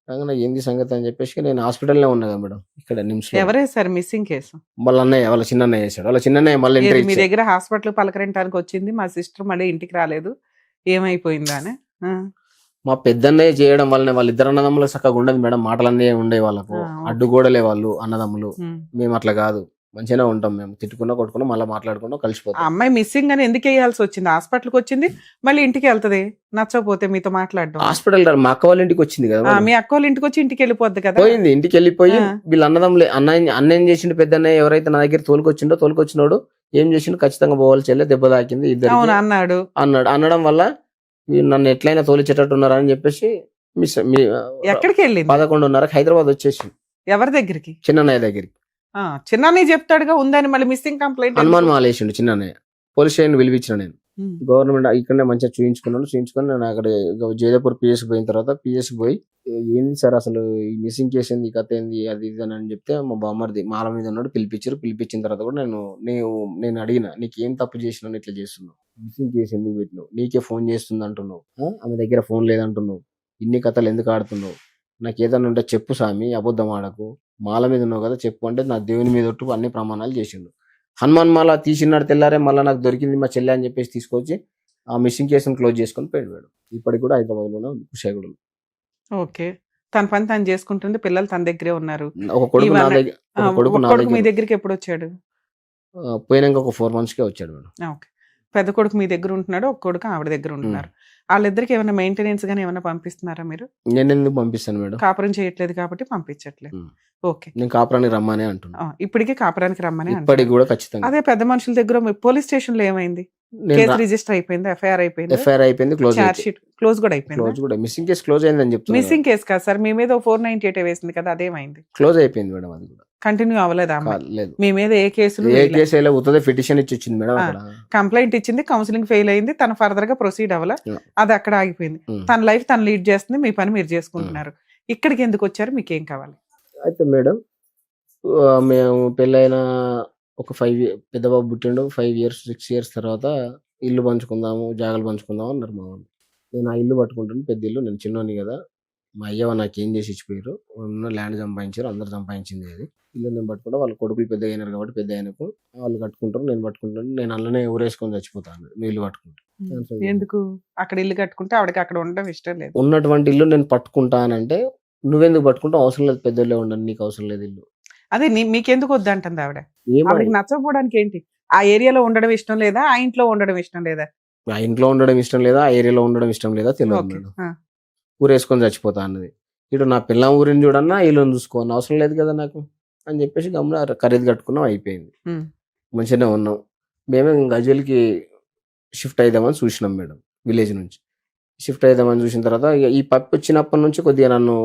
నాకు ఏంది సంగతి అని చెప్పేసి నేను హాస్పిటల్లో ఉన్నా కదా మేడం, ఇక్కడ నిమ్స్. ఎవరే సార్ మిస్సింగ్ కేసు? వాళ్ళ అన్నయ్య, వాళ్ళ చిన్నయ్య చేశాడు. వాళ్ళ చిన్నయ్య మళ్ళీ మీ దగ్గర హాస్పిటల్ పలకరించడానికి వచ్చింది, మా సిస్టర్ మళ్ళీ ఇంటికి రాలేదు, ఏమైపోయిందా అని. మా పెద్దన్నయ్య చేయడం వల్లనే వాళ్ళిద్దరు అన్నదమ్ములు చక్కగా ఉండదు మేడం, మాటలన్నీ ఉండే వాళ్ళకు, అడ్డుగోడలే వాళ్ళు అన్నదమ్ములు. మేము అట్లా కాదు, మంచిగానే ఉంటాం, మేము తిట్టుకున్నా కొట్టుకున్నా మళ్ళీ మాట్లాడుకున్నా కలిసిపోతాం. అమ్మాయి మిస్సింగ్ అని ఎందుకు వేయాల్సి వచ్చింది? హాస్పిటల్కి వచ్చింది, మళ్ళీ ఇంటికి వెళ్తది, నచ్చకపోతే మీతో మాట్లాడడం. హాస్పిటల్ మా అక్క వాళ్ళ ఇంటికి వచ్చింది కదా, మీ అక్క వాళ్ళ ఇంటికి వచ్చి ఇంటికి వెళ్ళిపోద్ది కదా. పోయింది, ఇంటికి వెళ్ళిపోయి వీళ్ళ అన్నదమ్ములే, అన్న ఏం చేసిండు, పెద్దన్నయ్య ఎవరైతే నా దగ్గర తోలుకొచ్చినోడు ఏం చేసిండు, ఖచ్చితంగా పోవాలి చెల్లె, దెబ్బ తాకింది ఇద్దరు అన్నాడు. అనడం వల్ల నన్ను ఎట్లయినా తోలిచేటట్టు ఉన్నారని చెప్పేసి ఎక్కడికి వెళ్ళింది? 11:30కి హైదరాబాద్ వచ్చేసి. ఎవరి దగ్గరికి? చిన్నయ్య దగ్గరికి. చిన్నయ్య చెప్తాడుగా ఉందని, మళ్ళీ మిస్సింగ్ కంప్లైంట్ హనుమాన్ మాలేసిండు చిన్నయ్య. పోలీస్ స్టేషన్ పిలిపించిన నేను, గవర్నమెంట్ ఇక్కడనే మంచిగా చూయించుకొని నేను అక్కడ జైదపూర్ పిఎస్ పోయిన తర్వాత పిఎస్కి పోయి, ఏంది సార్ అసలు ఈ మిస్సింగ్ కేసు ఏంది, ఈ కథ ఏంది, అది ఇది అని చెప్తే మా బామ్మర్ది మాల మీద ఉన్నాడు, పిలిపించిన తర్వాత కూడా నేను అడిగిన, నీకు ఏం తప్పు చేసినావు, ఇట్లా చేస్తున్నావు, మిస్సింగ్ కేసు ఎందుకు పెట్టినావు, నీకే ఫోన్ చేస్తుంది అంటున్నావు, ఆమె దగ్గర ఫోన్ లేదంటున్నావు, ఇన్ని కథలు ఎందుకు ఆడుతున్నావు, నాకు ఏదన్నా ఉంటే చెప్పు స్వామి, అబద్ధం ఆడకు, మాల మీద ఉన్నావు కదా చెప్పు అంటే, నా దేవుని మీద ఒట్టు అన్ని ప్రమాణాలు చేసిండు. హనుమాన్ మాల తీసినాడు తెల్లారే, మళ్ళీ నాకు దొరికింది మా చెల్లె అని చెప్పేసి తీసుకొచ్చి ఆ మిస్సింగ్ కేసును క్లోజ్ చేసుకొని పోయాడు. ఇప్పటికి కూడా హైదరాబాద్లోనే ఉంది, కుషాయిగూడలో. ఓకే, తన పని తను చేసుకుంటుంది, పిల్లలు తన దగ్గరే ఉన్నారు. ఒక కొడుకు నా దగ్గర. మీ దగ్గరికి ఎప్పుడు వచ్చాడు? పోయినాక ఒక 4 monthsకే వచ్చాడు మేడం. ఓకే, పెద్ద కొడుకు మీ దగ్గర ఉంటున్నాడు, ఒక కొడుకు ఆవిడ దగ్గర ఉంటున్నారు. వాళ్ళిద్దరికి ఏమైనా మెయింటెనెన్స్ గానీ ఏమైనా పంపిస్తున్నారా మీరు? నేను ఎందుకు పంపిస్తాను మేడం, కాపురం చేయట్లేదు కాబట్టి పంపించట్లేదు. ఓకే, నేను కాపురానికి రమ్మనే అంటున్నా. ఇప్పటికీ కాపురానికి రమ్మనే ఇప్పటికి కూడా ఖచ్చితంగా. అదే పెద్ద మనుషుల దగ్గర పోలీస్ స్టేషన్ లో ఏమైంది? కేసు రిజిస్టర్ అయిపోయింది, ఎఫ్ఐఆర్ అయిపోయింది, క్లోజ్ కూడా అయిపోయింది. మిస్సింగ్ కేసు క్లోజ్ అయిందని చెప్తున్నా. మిస్సింగ్ కేసు కాదు సార్, మీ మీద 498 వేసింది కదా, అదేమైంది? క్లోజ్ అయిపోయింది మేడం, అది కూడా కంటిన్యూ అవ్వలేదా? లేదు, మీ మీద ఏ కేసులు పిటిషన్ ఇచ్చింది మేడం, కంప్లైంట్ ఇచ్చింది, కౌన్సిలింగ్ ఫెయిల్ అయింది, తన ఫర్దర్ గా ప్రొసీడ్ అవ్వాల, అది అక్కడ ఆగిపోయింది. తన లైఫ్ తను లీడ్ చేస్తుంది, మీ పని మీరు చేసుకుంటున్నారు. ఇక్కడికి ఎందుకు వచ్చారు, మీకేం కావాలి? అయితే మేడం, మేము పెళ్ళైన ఒక 5 years, పెద్ద బాబు పుట్టిండు, 5 years 6 years తర్వాత ఇల్లు పంచుకుందాము, జాగాలు పంచుకుందాము అన్నారు మా వాళ్ళు. నేను ఆ ఇల్లు పట్టుకుంటాను, పెద్ద ఇల్లు, నేను చిన్నోని కదా, మా అయ్యవ నాకు ఏం చేసి ఇచ్చిపోయారు, ఉన్న ల్యాండ్ సంపాదించారు, అందరు సంపాదించింది అది. ఇల్లు నేను పట్టుకుంటా, వాళ్ళ కొడుకులు పెద్ద అయినారు కాబట్టి పెద్ద అయినకు వాళ్ళు కట్టుకుంటారు, నేను పట్టుకుంటాను, నేను అందులోనే ఊరేసుకొని చచ్చిపోతాను నువ్వు ఇల్లు పట్టుకుంటా. ఎందుకు అక్కడ ఇల్లు కట్టుకుంటే ఆవిడకి అక్కడ ఉండడం ఇష్టం లేదు? ఉన్నటువంటి ఇల్లు నేను పట్టుకుంటానంటే, నువ్వెందుకు పట్టుకుంటావు, అవసరం లేదు, పెద్దోళ్ళే ఉండను, నీకు అవసరం లేదు ఇల్లు. అదే మీకెందుకు వద్దంటుంది ఆవిడ? ఆవిడకి నచ్చకపోవడానికి ఏంటి? ఆ ఏరియాలో ఉండడం ఇష్టం లేదా, ఆ ఇంట్లో ఉండడం ఇష్టం లేదా? ఆ ఇంట్లో ఉండడం ఇష్టం లేదా, ఆ ఏరియాలో ఉండడం ఇష్టం లేదా తెలియదు. ఊరేసుకొని చచ్చిపోతా అన్నది. ఇటు నా పిల్లం ఊరిని చూడన్నా, ఇల్లుని చూసుకోను, అవసరం లేదు కదా నాకు అని చెప్పేసి గమ్మున ఖరీదు కట్టుకున్నాం, అయిపోయింది. మంచిగానే ఉన్నాం. మేమే గజ్వేల్కి షిఫ్ట్ అయిదామని చూసినాం మేడం, విలేజ్ నుంచి షిఫ్ట్ అయిదామని చూసిన తర్వాత ఈ పప్పు వచ్చినప్పటి నుంచి కొద్దిగా నన్ను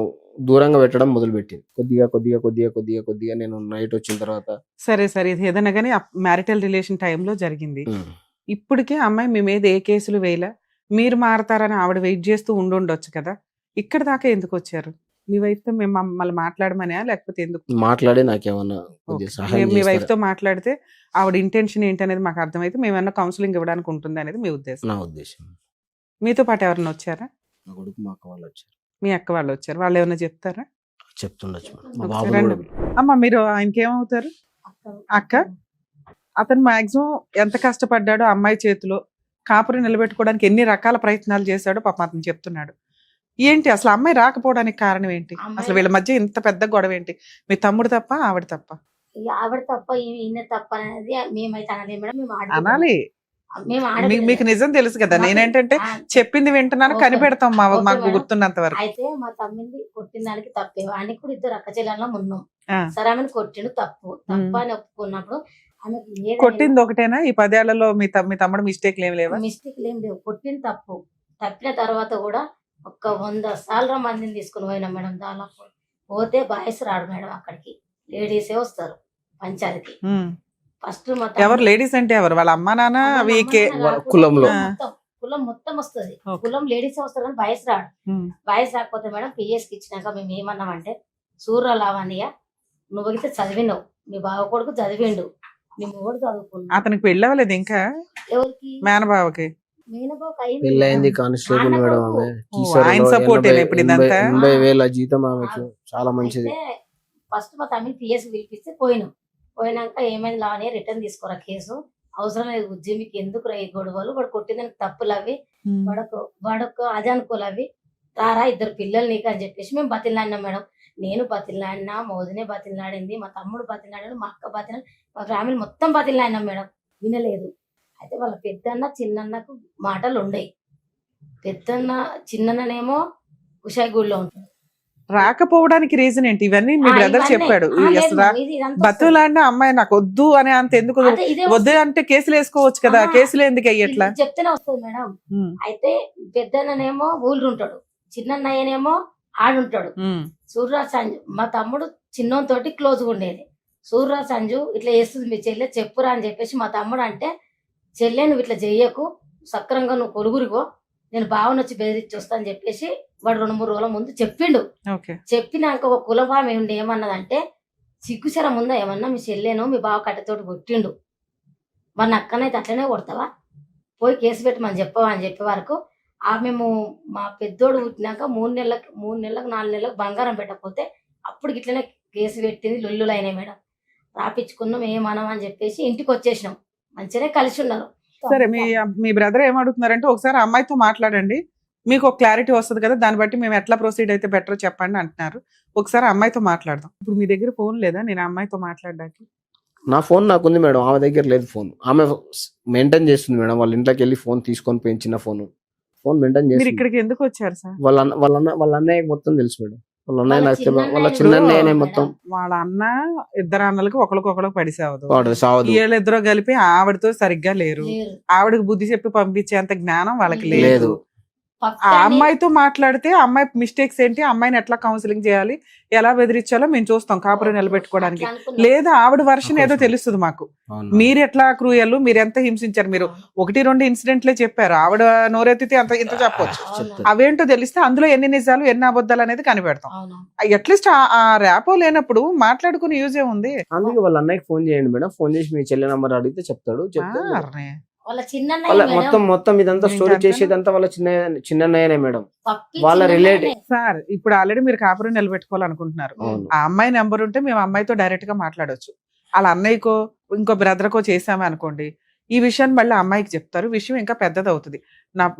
దూరంగా పెట్టడం మొదలుపెట్టింది. కొద్దిగా నేను నైట్ వచ్చిన తర్వాత. సరే ఇది ఏదైనా కానీ మ్యారిటల్ రిలేషన్ టైంలో జరిగింది. ఇప్పటికే అమ్మాయి మీ మీద ఏ కేసులు వేయలే, మీరు మారతారని ఆవిడ వెయిట్ చేస్తూ ఉండొచ్చు కదా, ఇక్కడ దాకా ఎందుకు వచ్చారు? మీ వైఫ్ తో మేము మళ్ళీ మాట్లాడమనే, లేకపోతే ఎందుకు మాట్లాడి నాకేమన్నా మీ వైఫ్ తో మాట్లాడితే ఆవిడ ఇంటెన్షన్ ఏంటనేది మాకు అర్థమైతే మేమన్నా కౌన్సిలింగ్ ఇవ్వడానికి ఉంటుంది అనేది మీ ఉద్దేశం? నా ఉద్దేశం. మీతో పాటు ఎవరైనా వచ్చారా? నా కొడుకు, మా అక్క వాళ్ళు వచ్చారు. మీ అక్క వాళ్ళు వచ్చారు, వాళ్ళు ఏమైనా చెప్తారా? చెప్తుండొచ్చు. అమ్మ, మీరు ఆయనకి ఏమవుతారు? అక్క అతను మాక్సిమం ఎంత కష్టపడ్డాడో అమ్మాయి చేతిలో కాపురం నిలబెట్టుకోవడానికి ఎన్ని రకాల ప్రయత్నాలు చేశాడో పాపం అతను చెప్తున్నాడు. ఏంటి అసలు అమ్మాయి రాకపోవడానికి కారణం ఏంటి? అసలు వీళ్ళ మధ్య ఇంత పెద్ద గొడవ ఏంటి? మీ తమ్ముడు తప్ప ఆవిడ తప్ప? ఇక ఆవిడ తప్ప ఈయన తప్ప అనేది మేమైతే అనలేదు మేడం. మేము అనాలి. మేము మీకు నిజం తెలుసు కదా. నేనేంటంటే చెప్పింది వింటున్నాను, కనిపెడతాం మాకు గుర్తున్నంత వరకు. అయితే మా తమ్మింది కొట్టిన దానికి తప్పే. వానికి కూడా ఇద్దరు అక్క చెల్లెల్లో ఉన్నాం. ఆ. సరే ఆమెను కొట్టిండు తప్పు అని ఒప్పుకున్నప్పుడు ఆమెకి కొట్టింది ఒకటేనా? ఈ 10 ఏళ్లలో మీ తమ్ముడు మిస్టేక్ ఏమి లేవా? మిస్టేక్ ఏం లేవు. కొట్టిన తప్పు తప్పిన తర్వాత కూడా 100 సార్లు మందిని తీసుకుని పోయినాం మేడం. దాదాపు పోతే బాయ్స్ రాడు మేడం, అక్కడికి లేడీసే వస్తారు పంచాయతీకి. ఫస్ట్ ఎవరు లేడీస్ అంటే ఎవరు? వాళ్ళ అమ్మా నాన్న వీకే కులంలో కులం మొత్తం వస్తుంది. కులం లేడీస్ వస్తారు కానీ బాయ్స్ రాడు. బాయ్స్ రాకపోతే మేడం పిఎస్ కి ఇచ్చినాక మేము ఏమన్నామంటే, సూర్య లావణ్య నువ్వు అయితే చదివినావు, మీ బావ కొడుకు చదివిండు, నీ మొగుడు చదువుకున్నావు. అతనికి పెళ్ళి అవ్వలేదు ఇంకా? ఎవరికి? మేనబావకి పెళ్ళైంది. కానిస్టేబుల్ మేడం ఆమె. ఆయన సపోర్ట్ ఇప్పుడు ఇదంతా 80,000 జీతం ఆమెకు. చాలా మంచిది. ఫస్ట్ మా తమ్మి పిఎస్ పిలిపిస్తే పోయినాక ఏమైంది లావణ్య రిటర్న్ తీసుకోరా కేసు, అవసరం లేదు బుజ్జి, మీకు ఎందుకు ఈ గొడవలు, వాడు కొట్టిందని తప్పులు అవి, వాడొక అది అనుకోలు అవి, రారా ఇద్దరు పిల్లలు నీకు అని చెప్పేసి మేము బతిలాడినాం మేడం. నేను బతిలాడినా, మోదినే బతిలాడింది, మా తమ్ముడు బతిలాడాడు, మా అక్క బతిలాడి, మా ఫ్యామిలీ మొత్తం బతిలాడినాం మేడం. వినలేదు. అయితే వాళ్ళ పెద్దన్న చిన్నన్నకు మాటలు ఉండయి. పెద్దన్న చిన్ననేమో కుషాయిగూడలో ఉంటాడు. రాకపోవడానికి రీజన్ ఏంటి? ఇవన్నీ మీ బ్రదర్ చెప్పాడు. బతులాడిన అమ్మాయి నాకు వద్దు అని అంత ఎందుకు వద్దు అంటే కేసులు వేసుకోవచ్చు కదా, కేసులు ఎందుకు అయ్యట్లా? చెప్తేనే వస్తుంది మేడం. అయితే పెద్దన్ననేమో ఊళ్ళు ఉంటాడు, చిన్నన్నయ్యనేమో ఆడుంటాడు. సూర్యరాజ్ సంజు మా తమ్ముడు చిన్నతోటి క్లోజ్ గా ఉండేది. సూర్యరాజ్ సంజు ఇట్లా చేస్తుంది మీ చెల్లె, చెప్పురా అని చెప్పేసి మా తమ్ముడు అంటే, చెల్లె నువ్వు ఇట్లా చెయ్యకు, సక్రంగా నువ్వు కొలుగురిగో, నేను బావని వచ్చి బెదిరించి వస్తా అని చెప్పేసి వాడు 2-3 రోజుల ముందు చెప్పిండు. చెప్పినాక ఒక కులభావం ఏమిటి ఏమన్నదంటే, సిగ్గుచరం ఉందా ఏమన్నా, మీ చెల్లెను మీ బావ కట్టెతోటి కొట్టిండు, మన అక్కనైతే అట్లనే కొడతావా, పోయి కేసు పెట్టమని చెప్పవా అని చెప్పే వరకు మేము మా పెద్దోడు పుట్టినాక 3 నెలలకు 4 నెలలకు బంగారం పెట్టకపోతే అప్పుడు ఇట్లనే కేసు పెట్టింది. లొల్లులు అయినాయి మేడం. రాపించుకున్నాం, ఏమనం అని చెప్పేసి ఇంటికి వచ్చేసినాం. మంచిగానే కలిసి ఉన్నారు. సరే, మీ బ్రదర్ ఏమడుగుతున్నారంటే, ఒకసారి అమ్మాయితో మాట్లాడండి, మీకు ఒక క్లారిటీ వస్తుంది కదా, దాన్ని బట్టి మేము ఎట్లా ప్రొసీడ్ అయితే బెటర్ చెప్పండి అంటున్నారు. ఒకసారి అమ్మాయితో మాట్లాడదాం. ఇప్పుడు మీ దగ్గర ఫోన్ లేదా నేను అమ్మాయితో మాట్లాడడానికి? నా ఫోన్ నాకుంది మేడం, ఆమె దగ్గర లేదు ఫోన్. ఆమె మెయింటైన్ చేస్తుంది మేడం, వాళ్ళ ఇంట్లోకి వెళ్ళి ఫోన్ తీసుకొని పోయి చిన్న ఫోన్ మెయింటైన్ చేస్తుంది. ఇక్కడికి ఎందుకు వచ్చారు సార్? వాళ్ళ అన్నయ్య మొత్తం తెలుసు మేడం. వాళ్ళ అన్నయ్య నాకు తెలియదు, వాళ్ళ చిన్నన్నయ్యనే మొత్తం. వాళ్ళ అన్న ఇద్దరు అన్నలకి ఒకరికొకరికి పడిసావదు. వీళ్ళిద్దరూ కలిపి ఆవిడతో సరిగ్గా లేరు. ఆవిడకి బుద్ధి చెప్పి పంపించేంత జ్ఞానం వాళ్ళకి లేదు. ఆ అమ్మాయితో మాట్లాడితే అమ్మాయి మిస్టేక్స్ ఏంటి, అమ్మాయిని ఎట్లా కౌన్సిలింగ్ చేయాలి, ఎలా బెదిరించాలో మేము చూస్తాం కాపురం నిలబెట్టుకోవడానికి. లేదా ఆవిడ వర్షన్ ఏదో తెలుస్తుంది మాకు. మీరు ఎట్లా క్రూయల్, మీరు ఎంత హింసించారు, మీరు 1-2 ఇన్సిడెంట్లే చెప్పారు. ఆవిడ నోరెత్తితే ఇంత చెప్పొచ్చు. అవేంటో తెలిస్తే అందులో ఎన్ని నిజాలు ఎన్ని అబద్ధాలు అనేది కనిపెడతాం. అట్లీస్ట్ ఆ ర్యాపో లేనప్పుడు మాట్లాడుకుని యూజ్ ఏముంది? అందుకే వాళ్ళ అన్నయ్యకి ఫోన్ చేయండి మేడం. ఫోన్ చేసి మీ చెల్లె నంబర్ అడిగితే చెప్తాడు. మొత్తం ఇదంతా స్టోరీ చేసేదంతా వాళ్ళ చిన్నయ్యనే మేడం, వాళ్ళ రిలేటివ్. సార్ ఇప్పుడు ఆల్రెడీ మీరు కాపురం నిలబెట్టుకోవాలనుకుంటున్నారు. ఆ అమ్మాయి నెంబర్ ఉంటే మేము అమ్మాయితో డైరెక్ట్ గా మాట్లాడొచ్చు. వాళ్ళ అన్నయ్యకో ఇంకో బ్రదర్కో చేసామే అనుకోండి, ఈ విషయాన్ని మళ్ళీ అమ్మాయికి చెప్తారు, విషయం ఇంకా పెద్దది అవుతుంది.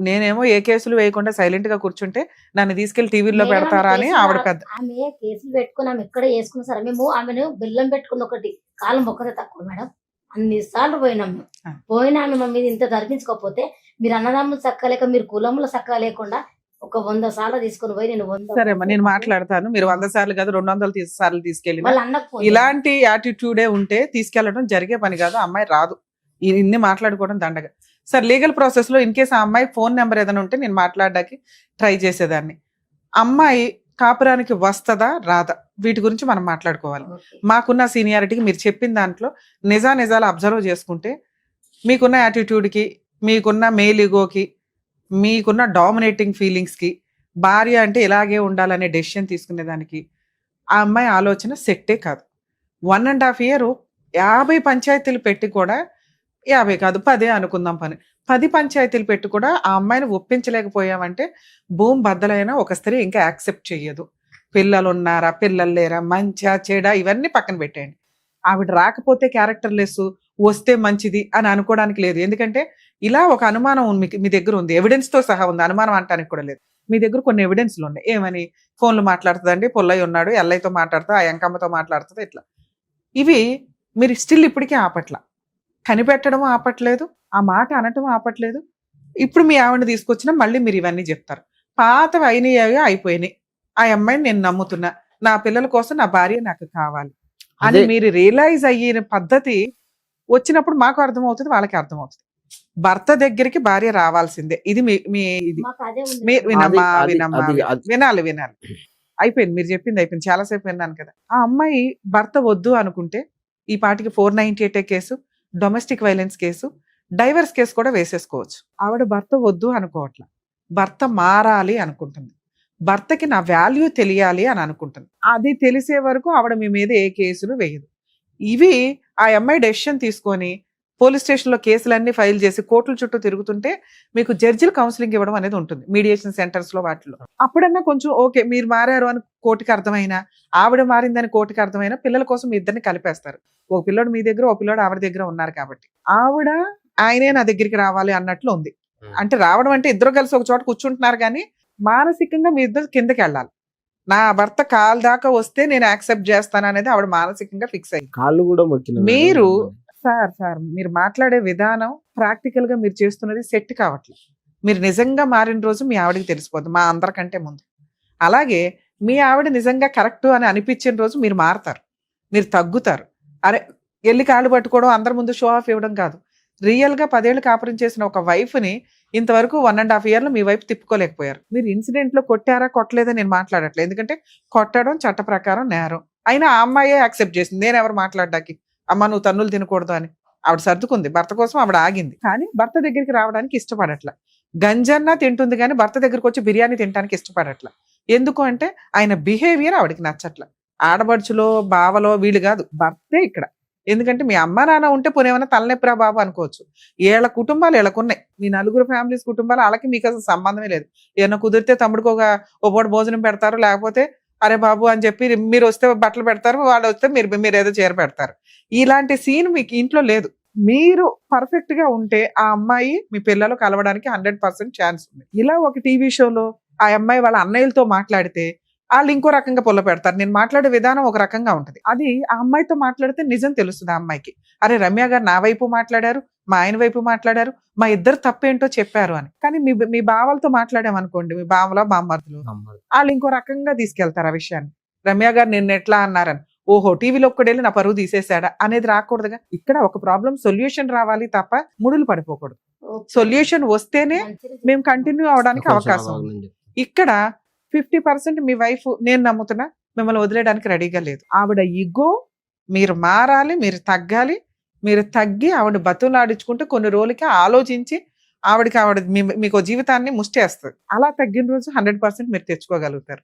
నేనేమో ఏ కేసులు వేయకుండా సైలెంట్ గా కూర్చుంటే నన్ను తీసుకెళ్లి టీవీలో పెడతారా అని ఆవిడ పెద్ద కేసులు పెట్టుకుని ఆమె ఎక్కడ చేసుకున్నా సరే మేము ఆమెను బెల్లం పెట్టుకుని ఒకటి కాలం ఒక్కదే తక్కువ మేడం. అన్ని సార్లు పోయినాము. పోయినా ఆమె మీద ఇంత ధర్మించుకోకపోతే, మీరు అన్నదమ్ములు చక్కలేక, మీరు కులంలో చక్కగా లేకుండా ఒక 100 సార్లు తీసుకుని పోయి నేను 100. సరే నేను మాట్లాడతాను. మీరు 100 సార్లు కాదు 200 సార్లు తీసుకెళ్ళి ఇలాంటి యాటిట్యూడే ఉంటే తీసుకెళ్లడం జరిగే పని కాదు. అమ్మాయి రాదు. ఇన్ని మాట్లాడుకోవడం దండగా. సార్ లీగల్ ప్రాసెస్ లో ఇన్ కేసు ఆ అమ్మాయి ఫోన్ నెంబర్ ఏదైనా ఉంటే నేను మాట్లాడడానికి ట్రై చేసేదాన్ని. అమ్మాయి కాపురానికి వస్తుందా రాదా, వీటి గురించి మనం మాట్లాడుకోవాలి. మాకున్న సీనియారిటీకి మీరు చెప్పిన దాంట్లో నిజాలు అబ్జర్వ్ చేసుకుంటే, మీకున్న యాటిట్యూడ్కి, మీకున్న మేల్ ఈగోకి, మీకున్న డామినేటింగ్ ఫీలింగ్స్కి, భార్య అంటే ఇలాగే ఉండాలనే డెసిషన్ తీసుకునేదానికి ఆ అమ్మాయి ఆలోచన సెట్టే కాదు. 1.5 year 50 పంచాయతీలు పెట్టి కూడా, 50 కాదు 10 అనుకుందాం, 10 పంచాయతీలు పెట్టి కూడా ఆ అమ్మాయిని ఒప్పించలేకపోయామంటే భూమి బద్దలైనా ఒక స్త్రీ ఇంకా యాక్సెప్ట్ చెయ్యదు. పిల్లలు ఉన్నారా, పిల్లలు లేరా, మంచా చెడా, ఇవన్నీ పక్కన పెట్టేయండి. ఆవిడ రాకపోతే క్యారెక్టర్ లెస్, వస్తే మంచిది అని అనుకోవడానికి లేదు. ఎందుకంటే ఇలా ఒక అనుమానం మీ దగ్గర ఉంది, ఎవిడెన్స్ తో సహా ఉంది, అనుమానం అంటానికి కూడా లేదు. మీ దగ్గర కొన్ని ఎవిడెన్స్లు ఉన్నాయి. ఏమని? ఫోన్లు మాట్లాడుతుందండి, పుల్లయ్య ఉన్నాడు, ఎల్లయ్యతో మాట్లాడుతుంది, ఆ ఎంకమ్మతో మాట్లాడుతుంది, ఇట్లా. ఇవి మీరు స్టిల్ ఇప్పటికీ ఆపట్ల, కనిపెట్టడం ఆపట్లేదు, ఆ మాట అనటం ఆపట్లేదు. ఇప్పుడు మీ ఆవిడని తీసుకొచ్చినా మళ్ళీ మీరు ఇవన్నీ చెప్తారు. పాతవి అయినాయి, అయిపోయినాయి. ఆ అమ్మాయిని నేను నమ్ముతున్నా, నా పిల్లల కోసం నా భార్య నాకు కావాలి అని మీరు రియలైజ్ అయ్యిన పద్ధతి వచ్చినప్పుడు మాకు అర్థమవుతుంది, వాళ్ళకి అర్థమవుతుంది. భర్త దగ్గరికి భార్య రావాల్సిందే. ఇది మీ ఇది మాకు అదే ఉంది వినమ్మా అది- వినమ్మా అది- విన- అది- వినాలి వినాలి. అయిపోయింది, మీరు చెప్పింది అయిపోయింది, చాలాసేపు విన్నాను కదా. ఆ అమ్మాయి భర్త వద్దు అనుకుంటే ఈ పాటికి 498 case, domestic violence case, divorce case కూడా వేసేసుకోవచ్చు. ఆవిడ భర్త వద్దు అనుకోవట్ల, భర్త మారాలి అనుకుంటుంది, భర్తకి నా వాల్యూ తెలియాలి అని అనుకుంటుంది. అది తెలిసే వరకు ఆవిడ మీ మీద ఏ కేసులు వేయదు. ఇవి ఆ అమ్మాయి డెసిషన్ తీసుకొని పోలీస్ స్టేషన్లో కేసులన్నీ ఫైల్ చేసి కోర్టుల చుట్టూ తిరుగుతుంటే మీకు జడ్జిలు కౌన్సిలింగ్ ఇవ్వడం అనేది ఉంటుంది మీడియేషన్ సెంటర్స్ లో, వాటిలో. అప్పుడన్నా కొంచెం ఓకే మీరు మారారు అని కోర్టుకి అర్థమైనా, ఆవిడ మారిందని కోర్టుకి అర్థమైనా, పిల్లల కోసం మీ ఇద్దరిని కలిపేస్తారు. ఒక పిల్లోడు మీ దగ్గర, ఒక పిల్లోడు ఆవిడ దగ్గర ఉన్నారు కాబట్టి ఆవిడ ఆయనే నా దగ్గరికి రావాలి అన్నట్లు ఉంది. అంటే రావడం అంటే ఇద్దరు కలిసి ఒక చోట కూర్చుంటున్నారు, కానీ మానసికంగా మీ ఇద్దరు కిందకి వెళ్ళాలి. నా భర్త కాలు దాకా వస్తే నేను యాక్సెప్ట్ చేస్తాను అనేది ఆవిడ మానసికంగా ఫిక్స్ అయ్యింది. కాళ్ళు కూడా మొక్కిన మీరు సార్ మీరు మాట్లాడే విధానం, ప్రాక్టికల్ గా మీరు చేస్తున్నది సెట్ కావట్లేదు. మీరు నిజంగా మారిన రోజు మీ ఆవిడకి తెలిసిపోద్ది, మా అందరికంటే ముందు. అలాగే మీ ఆవిడ నిజంగా కరెక్ట్ అని అనిపించిన రోజు మీరు మారతారు, మీరు తగ్గుతారు. అరే ఎల్లి కాళ్ళు పట్టుకోవడం, అందరి ముందు షో ఆఫ్ ఇవ్వడం కాదు. రియల్ గా 10 ఏళ్ళు కాపురం చేసిన ఒక వైఫ్ ని ఇంతవరకు 1.5 years మీ వైపు తిప్పుకోలేకపోయారు. మీరు ఇన్సిడెంట్ లో కొట్టారా కొట్టలేదా నేను మాట్లాడట్లేదు, ఎందుకంటే కొట్టడం చట్ట ప్రకారం నేరం. అయినా ఆ అమ్మాయే యాక్సెప్ట్ చేసింది, నేను ఎవరు మాట్లాడడానికి, అమ్మ నువ్వు తన్నులు తినకూడదు అని. ఆవిడ సర్దుకుంది, భర్త కోసం ఆవిడ ఆగింది, కానీ భర్త దగ్గరికి రావడానికి ఇష్టపడట్ల. గంజన్నా తింటుంది కానీ భర్త దగ్గరికి వచ్చి బిర్యానీ తినడానికి ఇష్టపడట్ల. ఎందుకు అంటే ఆయన బిహేవియర్ ఆవిడకి నచ్చట్ల. ఆడబడుచులో బావలో వీళ్ళు కాదు, భర్తే ఇక్కడ. ఎందుకంటే మీ అమ్మ నాన్న ఉంటే పోనేమన్నా తలనొప్పిరా బాబు అనుకోవచ్చు, వీళ్ళ కుటుంబాలు వీళ్ళకున్నాయి. మీ నలుగురు ఫ్యామిలీస్ కుటుంబాలు, వాళ్ళకి మీకు అసలు సంబంధమే లేదు. ఏమన్నా కుదిరితే తమ్ముడికి ఒక పూట భోజనం పెడతారు, లేకపోతే అరే బాబు అని చెప్పి మీరు వస్తే బట్టలు పెడతారు, వాళ్ళు వస్తే మీరు ఏదో చీర పెడతారు. ఇలాంటి సీన్ మీకు ఇంట్లో లేదు. మీరు పర్ఫెక్ట్ గా ఉంటే ఆ అమ్మాయి మీ పిల్లలు కలవడానికి 100% ఛాన్స్ ఉంది. ఇలా ఒక టీవీ షోలో ఆ అమ్మాయి వాళ్ళ అన్నయ్యలతో మాట్లాడితే వాళ్ళు ఇంకో రకంగా పొల్ల పెడతారు. నేను మాట్లాడే విధానం ఒక రకంగా ఉంటుంది, అది ఆ అమ్మాయితో మాట్లాడితే నిజం తెలుస్తుంది ఆ అమ్మాయికి. అరే రమ్య గారు నా వైపు మాట్లాడారు, మా ఆయన వైపు మాట్లాడారు, మా ఇద్దరు తప్పేంటో చెప్పారు అని. కానీ మీ బావలతో మాట్లాడామనుకోండి, మీ బావలో బామ్మర్దులు, వాళ్ళు ఇంకో రకంగా తీసుకెళ్తారు ఆ విషయాన్ని. రమ్య గారు నిన్న ఎట్లా అన్నారని, ఓహో టీవీలో ఒక్కడేళ్ళి నా పరువు తీసేశాడా అనేది రాకూడదుగా. ఇక్కడ ఒక ప్రాబ్లం సొల్యూషన్ రావాలి తప్ప ముడులు పడిపోకూడదు. సొల్యూషన్ వస్తేనే మేము కంటిన్యూ అవడానికి అవకాశం ఉంది. ఇక్కడ 50% మీ వైఫ్ నేను నమ్ముతున్నా మిమ్మల్ని వదిలేయడానికి రెడీగా లేదు. ఆవిడ ఈగో, మీరు మారాలి, మీరు తగ్గాలి. మీరు తగ్గి ఆవిడ బతులాడించుకుంటే కొన్ని రోజులకి ఆలోచించి ఆవిడ మీకు జీవితాన్ని ముష్టేస్తుంది. అలా తగ్గిన రోజు 100% మీరు తెచ్చుకోగలుగుతారు.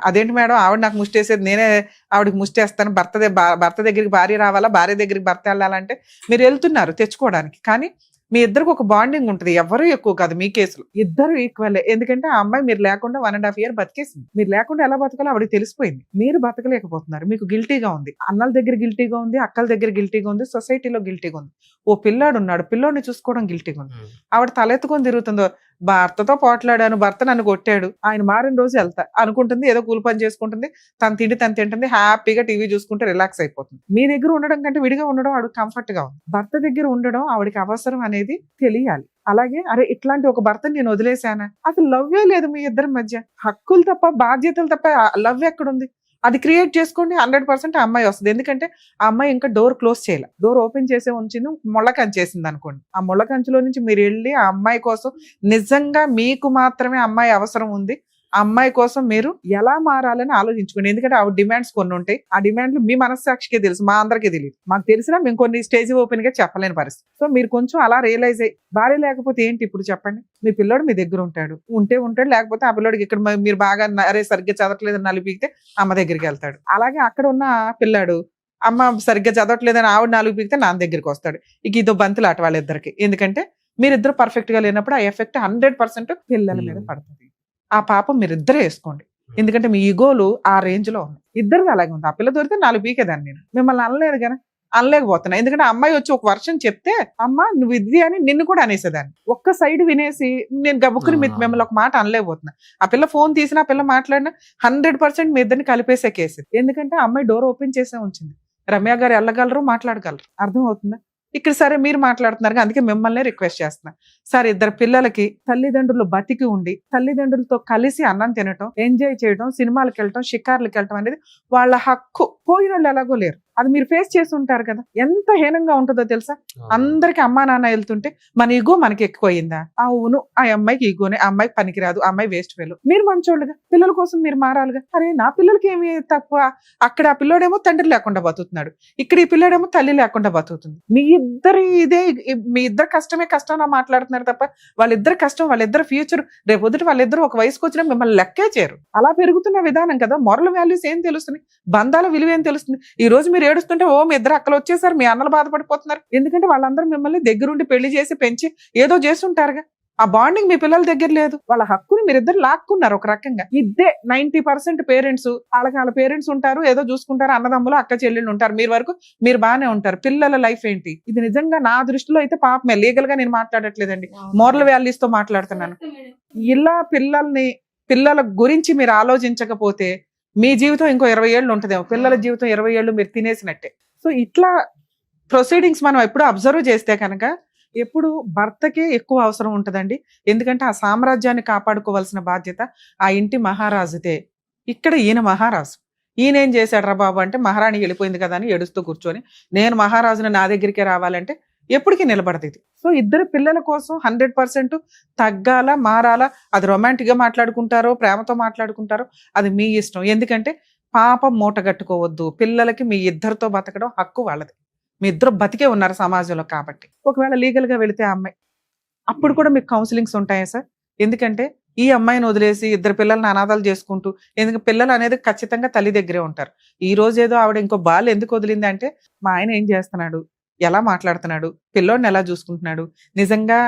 అదేంటి మేడం ఆవిడ నాకు ముష్టేసేది, నేనే ఆవిడకి ముష్టేస్తాను, భర్త దగ్గరికి భార్య రావాలా, భార్య దగ్గరికి భర్త వెళ్ళాలంటే మీరు వెళ్తున్నారు తెచ్చుకోవడానికి. కానీ మీ ఇద్దరికి ఒక బాండింగ్ ఉంటుంది, ఎవరు ఎక్కువ కాదు మీ కేసులో, ఇద్దరు ఈక్వల్. ఎందుకంటే ఆ అమ్మాయి మీరు లేకుండా 1.5 years బతికేసింది. మీరు లేకుండా ఎలా బతకాలో ఆవిడకి తెలిసిపోయింది. మీరు బతకలేకపోతున్నారు, మీకు గిల్టీగా ఉంది, అన్నల దగ్గర గిల్టీగా ఉంది, అక్కల దగ్గర గిల్టీగా ఉంది, సొసైటీలో గిల్టీగా ఉంది. ఓ పిల్లాడు ఉన్నాడు, పిల్లోడిని చూసుకోవడం గిల్టీగా ఉంది. ఆవిడ తలెత్తుకొని తిరుగుతుందో, భర్తతో పోట్లాడాను, భర్త నన్ను కొట్టాడు, ఆయన మారిన రోజు వెళ్తా అనుకుంటుంది, ఏదో కూలి పని చేసుకుంటుంది, తన తిండి తను తింటుంది, హ్యాపీగా టీవీ చూసుకుంటే రిలాక్స్ అయిపోతుంది. మీ దగ్గర ఉండడం కంటే విడిగా ఉండడం ఆవిడకి కంఫర్ట్ గా ఉంది. భర్త దగ్గర ఉండడం ఆవిడకి అవసరం అనేది తెలియాలి. అలాగే అరే ఇట్లాంటి ఒక భర్తని నేను వదిలేశానా, అసలు లవ్వే లేదు మీ ఇద్దరి మధ్య, హక్కులు తప్ప బాధ్యతలు తప్ప లవ్ ఎక్కడుంది? అది క్రియేట్ చేసుకోండి, 100% ఆ అమ్మాయి వస్తుంది. ఎందుకంటే ఆ అమ్మాయి ఇంకా డోర్ క్లోజ్ చేయాలి, డోర్ ఓపెన్ చేసే ఉంచింది, ముళ్ళకంచి చేసింది అనుకోండి. ఆ ముళ్ళకంచులో నుంచి మీరు వెళ్ళి ఆ అమ్మాయి కోసం నిజంగా మీకు మాత్రమే అమ్మాయి అవసరం ఉంది, ఆ అమ్మాయి కోసం మీరు ఎలా మారాలని ఆలోచించుకోండి. ఎందుకంటే ఆవిడ డిమాండ్స్ కొన్ని ఉంటాయి, ఆ డిమాండ్లు మీ మనస్సాక్షికే తెలుసు, మా అందరికీ తెలియదు. మాకు తెలిసినా మేము కొన్ని స్టేజ్ ఓపెన్ గా చెప్పలేని పరిస్థితి. సో మీరు కొంచెం అలా రియలైజ్ అయ్యి, భార్య లేకపోతే ఏంటి ఇప్పుడు చెప్పండి, మీ పిల్లోడు మీ దగ్గర ఉంటాడు, ఉంటాడు, లేకపోతే ఆ పిల్లోడికి ఇక్కడ మీరు బాగా అరే సరిగ్గా చదవట్లేదని నలిపితే అమ్మ దగ్గరికి వెళ్తాడు. అలాగే అక్కడ ఉన్న పిల్లాడు అమ్మ సరిగ్గా చదవట్లేదని ఆవిడ నాలుగు పీకితే నాన్న దగ్గరికి వస్తాడు. ఇక ఇదో బంతులాట వాళ్ళిద్దరికి. ఎందుకంటే మీరిద్దరు పర్ఫెక్ట్ గా లేనప్పుడు ఆ ఎఫెక్ట్ 100% పిల్లల మీద పడుతుంది. ఆ పాపం మీరిద్దరే వేసుకోండి, ఎందుకంటే మీ ఈగోలు ఆ రేంజ్ లో ఉన్నాయి. ఇద్దరు అలాగే ఉంది. ఆ పిల్ల దొరికితే 4 పీకేదాన్ని నేను, మిమ్మల్ని అనలేదు కదా. అనలేకపోతున్నా. ఎందుకంటే అమ్మాయి వచ్చి ఒక వర్షం చెప్తే అమ్మ నువ్వు ఇది అని నిన్ను కూడా అనేసేదాన్ని. ఒక్క సైడ్ వినేసి నేను గబుక్కుని మిమ్మల్ని ఒక మాట అనలేకపోతున్నా. ఆ పిల్ల ఫోన్ తీసినా, ఆ పిల్ల మాట్లాడినా 100% మీ ఇద్దరిని కలిపేసే కేసు. ఎందుకంటే అమ్మాయి డోర్ ఓపెన్ చేసే ఉంచింది. రమ్య గారు వెళ్ళగలరు, మాట్లాడగలరు. అర్థం అవుతుందా? ఇక్కడ సరే మీరు మాట్లాడుతున్నారు, అందుకే మిమ్మల్ని రిక్వెస్ట్ చేస్తున్నా. సార్, ఇద్దరు పిల్లలకి తల్లిదండ్రులు బతికి ఉండి తల్లిదండ్రులతో కలిసి అన్నం తినటం, ఎంజాయ్ చేయడం, సినిమాలకు వెళ్ళటం, షికార్లకు వెళ్ళటం అనేది వాళ్ళ హక్కు. పోయిన వాళ్ళు ఎలాగో లేరు. అది మీరు ఫేస్ చేసి ఉంటారు కదా. ఎంత హీనంగా ఉంటుందో తెలుసా? అందరికి అమ్మా నాన్న వెళ్తుంటే మన ఈగో మనకి ఎక్కువయిందా? అవును, ఆ అమ్మాయికి ఈగోనే, ఆ అమ్మాయికి పనికిరాదు, ఆ అమ్మాయి వేస్ట్ ఫెలో. మీరు మంచోళ్ళుగా పిల్లల కోసం మీరు మారాలిగా. అరే నా పిల్లలకి ఏమి తక్కువ? అక్కడ ఆ పిల్లోడేమో తండ్రి లేకుండా బతుకుతున్నాడు, ఇక్కడ ఈ పిల్లోడేమో తల్లి లేకుండా బతుకుతుంది. మీ ఇద్దరి కష్టమే కష్టంగా మాట్లాడుతున్నారు తప్ప వాళ్ళిద్దరు కష్టం, వాళ్ళిద్దరు ఫ్యూచర్, రేపు వద్దు వాళ్ళిద్దరు ఒక వయసుకు వచ్చినా మిమ్మల్ని లెక్కే చేయరు. అలా పెరుగుతున్న విధానం కదా. మొరల్ వాల్యూస్ ఏం తెలుస్తుంది, బంధాల విలువ ఏం తెలుస్తుంది? ఈ రోజు మీరు ఏడుస్తుంటే ఓ మీ ఇద్దరు అక్కలు వచ్చేసారు, మీ అన్నలు బాధపడిపోతున్నారు. ఎందుకంటే వాళ్ళందరూ మిమ్మల్ని దగ్గరుండి పెళ్లి చేసి పెంచి ఏదో చేస్తుంటారుగా. ఆ బాండింగ్ మీ పిల్లల దగ్గర లేదు. వాళ్ళ హక్కుని మీరిద్దరు లాక్కున్నారు ఒక రకంగా. ఇదే 90% పేరెంట్స్ వాళ్ళ పేరెంట్స్ ఉంటారు, ఏదో చూసుకుంటారు, అన్నదమ్ములు అక్క చెల్లెళ్ళు ఉంటారు, మీరు వరకు మీరు బాగానే ఉంటారు. పిల్లల లైఫ్ ఏంటి? ఇది నిజంగా నా దృష్టిలో అయితే పాపమే. లీగల్ గా నేను మాట్లాడట్లేదండి, మోరల్ వాల్యూస్ తో మాట్లాడుతున్నాను. ఇలా పిల్లల గురించి మీరు ఆలోచించకపోతే మీ జీవితం ఇంకో 20 ఏళ్ళు ఉంటుందేమో, పిల్లల జీవితం 20 ఏళ్ళు మీరు తినేసినట్టే. సో ఇట్లా ప్రొసీడింగ్స్ మనం ఎప్పుడు అబ్జర్వ్ చేస్తే కనుక ఎప్పుడు భర్తకే ఎక్కువ అవసరం ఉంటుందండి. ఎందుకంటే ఆ సామ్రాజ్యాన్ని కాపాడుకోవాల్సిన బాధ్యత ఆ ఇంటి మహారాజుదే. ఇక్కడ ఈయన మహారాజు. ఈయన ఏం చేశాడు రా బాబు అంటే, మహారాణి వెళ్ళిపోయింది కదా అని ఏడుస్తూ కూర్చొని నేను మహారాజుని నా దగ్గరికే రావాలంటే ఎప్పటికీ నిలబడదు ఇది. సో ఇద్దరు పిల్లల కోసం 100% తగ్గాల, మారాలా. అది రొమాంటిక్ గా మాట్లాడుకుంటారో ప్రేమతో మాట్లాడుకుంటారో అది మీ ఇష్టం. ఎందుకంటే పాపం మూట కట్టుకోవద్దు. పిల్లలకి మీ ఇద్దరితో బతకడం హక్కు వాళ్ళది. మీ ఇద్దరు బతికే ఉన్నారు సమాజంలో కాబట్టి. ఒకవేళ లీగల్ గా వెళితే అమ్మాయి, అప్పుడు కూడా మీకు కౌన్సిలింగ్స్ ఉంటాయా సార్? ఎందుకంటే ఈ అమ్మాయిని వదిలేసి ఇద్దరు పిల్లల్ని అనాథాలు చేసుకుంటూ, ఎందుకంటే పిల్లలు అనేది ఖచ్చితంగా తల్లి దగ్గరే ఉంటారు. ఈ రోజు ఏదో ఆవిడ ఇంకో బాల్ ఎందుకు వదిలింది అంటే, మా ఆయన ఏం చేస్తున్నాడు, ఎలా మాట్లాడుతున్నాడు, పిల్లోడిని ఎలా చూసుకుంటున్నాడు, నిజంగా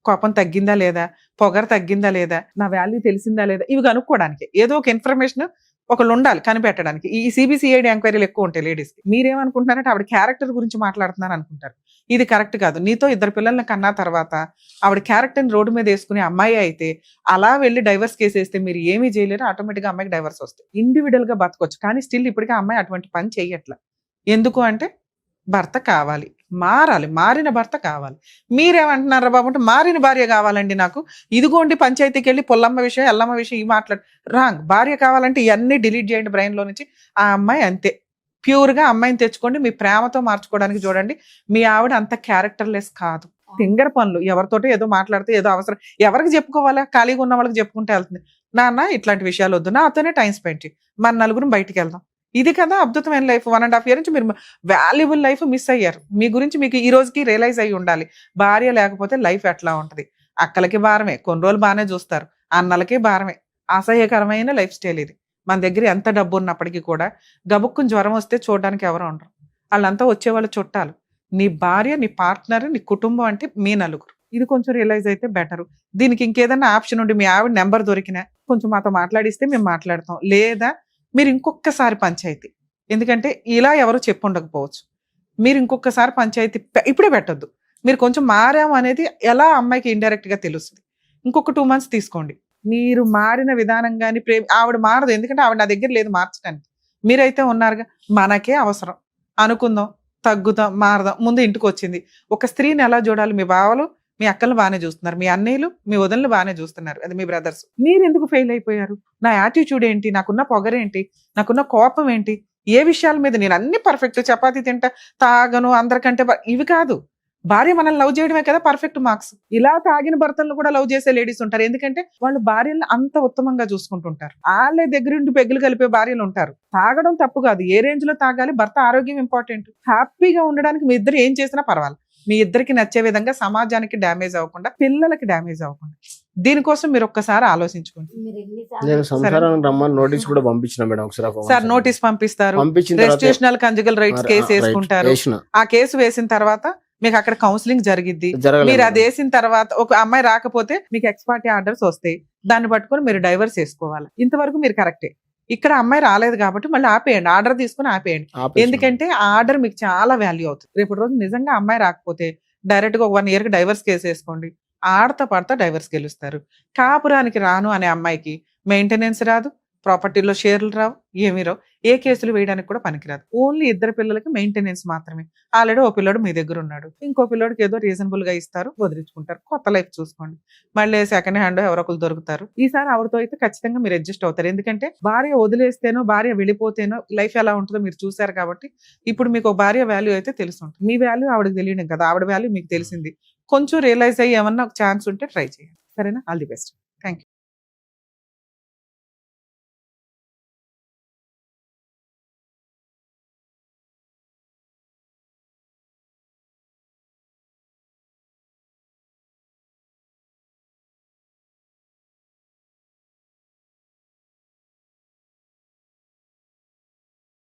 కోపం తగ్గిందా లేదా, పొగరు తగ్గిందా లేదా, నా వాల్యూ తెలిసిందా లేదా, ఇవి కనుక్కోవడానికి ఏదో ఒక ఇన్ఫర్మేషన్ ఒకళ్ళు ఉండాలి కనిపెట్టడానికి. ఈ సిబిసిఐడి ఎంక్వైరీలు ఎక్కువ ఉంటాయి లేడీస్కి. మీరేమనుకుంటున్నారంటే ఆవిడ క్యారెక్టర్ గురించి మాట్లాడుతున్నారు అనుకుంటారు. ఇది కరెక్ట్ కాదు. నీతో ఇద్దరు పిల్లల్ని కన్నా తర్వాత ఆవిడ క్యారెక్టర్ని రోడ్డు మీద వేసుకునే అమ్మాయి అయితే అలా వెళ్ళి డైవర్స్ కేసు వేస్తే మీరు ఏమీ చేయలేరు. ఆటోమేటిక్గా అమ్మాయికి డైవర్స్ వస్తాయి. ఇండివిడువల్ గా బతకొచ్చు, కానీ స్టిల్ ఇప్పటికీ అమ్మాయి అటువంటి పని చెయ్యట్లా. ఎందుకు అంటే భర్త కావాలి, మారాలి, మారిన భర్త కావాలి. మీరేమంటున్నారా బాబు అంటే, మారిన భార్య కావాలండి నాకు. ఇదిగోండి పంచాయతీకి వెళ్ళి పొల్లమ్మ విషయం, ఎల్లమ్మ విషయం ఈ మాట్లాడు. రాంగ్. భార్య కావాలంటే ఇవన్నీ డిలీట్ చేయండి బ్రెయిన్ లో నుంచి. ఆ అమ్మాయి అంతే ప్యూర్ గా అమ్మాయిని తెచ్చుకోండి, మీ ప్రేమతో మార్చుకోవడానికి చూడండి. మీ ఆవిడ అంత క్యారెక్టర్లెస్ కాదు. ఫింగర్ పనులు, ఎవరితోటో ఏదో మాట్లాడితే ఏదో అవసరం, ఎవరికి చెప్పుకోవాలా? ఖాళీగా ఉన్న వాళ్ళకి చెప్పుకుంటే వెళ్తుంది. నాన్న ఇట్లాంటి విషయాలు వద్దు, నాతోనే టైం స్పెండ్ చేయి, మన నలుగురు బయటికి వెళ్దాం. ఇది కదా అద్భుతమైన లైఫ్. 1.5 years నుంచి మీరు వాల్యుబుల్ లైఫ్ మిస్ అయ్యారు. మీ గురించి మీకు ఈ రోజుకి రియలైజ్ అయ్యి ఉండాలి. భార్య లేకపోతే లైఫ్ ఎట్లా ఉంటది. అక్కలకి భారమే, కొన్ని రోజులు బాగానే చూస్తారు, అన్నలకి భారమే. అసహ్యకరమైన లైఫ్ స్టైల్ ఇది. మన దగ్గర ఎంత డబ్బు ఉన్నప్పటికీ కూడా గబుక్కుని జ్వరం వస్తే చూడడానికి ఎవరు ఉండరు. వాళ్ళంతా వచ్చేవాళ్ళు చుట్టాలు. నీ భార్య, నీ పార్ట్నర్, నీ కుటుంబం అంటే మీ నలుగురు. ఇది కొంచెం రియలైజ్ అయితే బెటర్. దీనికి ఇంకేదన్నా ఆప్షన్ ఉండి మీ ఆవిడ నెంబర్ దొరికినా కొంచెం మాతో మాట్లాడిస్తే మేము మాట్లాడతాం. లేదా మీరు ఇంకొకసారి పంచాయతీ, ఎందుకంటే ఇలా ఎవరు చెప్పుండకపోవచ్చు, మీరు ఇంకొకసారి పంచాయతీ ఇప్పుడే పెట్టొద్దు. మీరు కొంచెం మారాము అనేది ఎలా అమ్మాయికి ఇండైరెక్ట్ గా తెలుస్తుంది. ఇంకొక 2 months తీసుకోండి. మీరు మారిన విధానం కానీ ఆవిడ మారదు, ఎందుకంటే ఆవిడ నా దగ్గర లేదు మార్చడానికి. మీరైతే ఉన్నారుగా. మనకే అవసరం అనుకుందాం, తగ్గుదాం, మారదాం. ముందు ఇంటికి వచ్చింది ఒక స్త్రీని ఎలా చూడాలి? మీ బావలు, మీ అక్కలు బాగానే చూస్తున్నారు, మీ అన్నయ్యలు, మీ వదనలు బాగానే చూస్తున్నారు, అది మీ బ్రదర్స్. మీరు ఎందుకు ఫెయిల్ అయిపోయారు? నా యాటిట్యూడ్ ఏంటి, నాకున్న పొగరేంటి, నాకున్న కోపం ఏంటి, ఏ విషయాల మీద? నేను అన్ని పర్ఫెక్ట్, చపాతీ తింటా, తాగను, అందరికంటే ఇవి కాదు. భార్య మనల్ని లవ్ చేయడమే కదా పర్ఫెక్ట్ మార్క్స్. ఇలా తాగిన భర్తలను కూడా లవ్ చేసే లేడీస్ ఉంటారు. ఎందుకంటే వాళ్ళు భార్యలను అంత ఉత్తమంగా చూసుకుంటుంటారు. వాళ్ళే దగ్గరుండి పెగ్గులు కలిపే భార్యలు ఉంటారు. తాగడం తప్పు కాదు, ఏ రేంజ్ లో తాగాలి, భర్త ఆరోగ్యం ఇంపార్టెంట్. హ్యాపీగా ఉండడానికి మీ ఇద్దరు ఏం చేసినా పర్వాలేదు. మీ ఇద్దరికి నచ్చే విధంగా, సమాజానికి డ్యామేజ్ అవ్వకుండా, పిల్లలకి డ్యామేజ్ అవ్వకుండా. దీనికోసం మీరు ఒక్కసారి ఆలోచించుకోండి. నేను సంసారానికి రమ్మని నోటీస్ కూడా పంపించిన మేడం. ఒకసారి సార్ నోటీస్ పంపిస్తారు, రెస్టిట్యూషనల్ కంజుగల్ రైట్స్ కేసు వేసుకుంటారు. ఆ కేసు వేసిన తర్వాత మీకు అక్కడ కౌన్సిలింగ్ జరిగిద్ది. మీరు అది వేసిన తర్వాత ఒక అమ్మాయి రాకపోతే మీకు ఎక్స్పార్టీ ఆర్డర్స్ వస్తాయి. దాన్ని పట్టుకొని మీరు డైవర్స్ చేసుకోవాలి. ఇంతవరకు మీరు కరెక్టే. ఇక్కడ అమ్మాయి రాలేదు కాబట్టి మళ్ళీ ఆపేయండి, ఆర్డర్ తీసుకుని ఆపేయండి. ఎందుకంటే ఆ ఆర్డర్ మీకు చాలా వాల్యూ అవుతుంది. రేపటి రోజు నిజంగా అమ్మాయి రాకపోతే డైరెక్ట్ గా ఒక 1 year డైవర్స్ కేసు వేసుకోండి, ఆడతా పడతా డైవర్స్ గెలుస్తారు. కాపురానికి రాను అనే అమ్మాయికి మెయింటెనెన్స్ రాదు, ప్రాపర్టీలో షేర్లు రావు, ఏమీ రావు, ఏ కేసులు వేయడానికి కూడా పనికిరాదు. ఓన్లీ 2 పిల్లలకి మెయింటెనెన్స్ మాత్రమే. ఆల్రెడీ ఓ పిల్లోడు మీ దగ్గర ఉన్నాడు, ఇంకో పిల్లోడికి ఏదో రీజనబుల్ గా ఇస్తారు, వదిలించుకుంటారు, కొత్త లైఫ్ చూసుకోండి. మళ్ళీ సెకండ్ హ్యాండ్ ఎవరో ఒకరు దొరుకుతారు. ఈసారి ఆవిడతో అయితే ఖచ్చితంగా మీరు అడ్జస్ట్ అవుతారు. ఎందుకంటే భార్య వదిలేస్తేనో భార్య వెళ్ళిపోతేనో లైఫ్ ఎలా ఉంటుందో మీరు చూసారు కాబట్టి ఇప్పుడు మీకు భార్య వాల్యూ అయితే తెలుసుంటుంది. మీ వాల్యూ ఆవిడకి తెలియడం కదా, ఆవిడ వాల్యూ మీకు తెలిసింది. కొంచెం రియలైజ్ అయ్యి ఏమన్నా ఒక ఛాన్స్ ఉంటే ట్రై చేయండి. సరేనా? All the best. Thank you.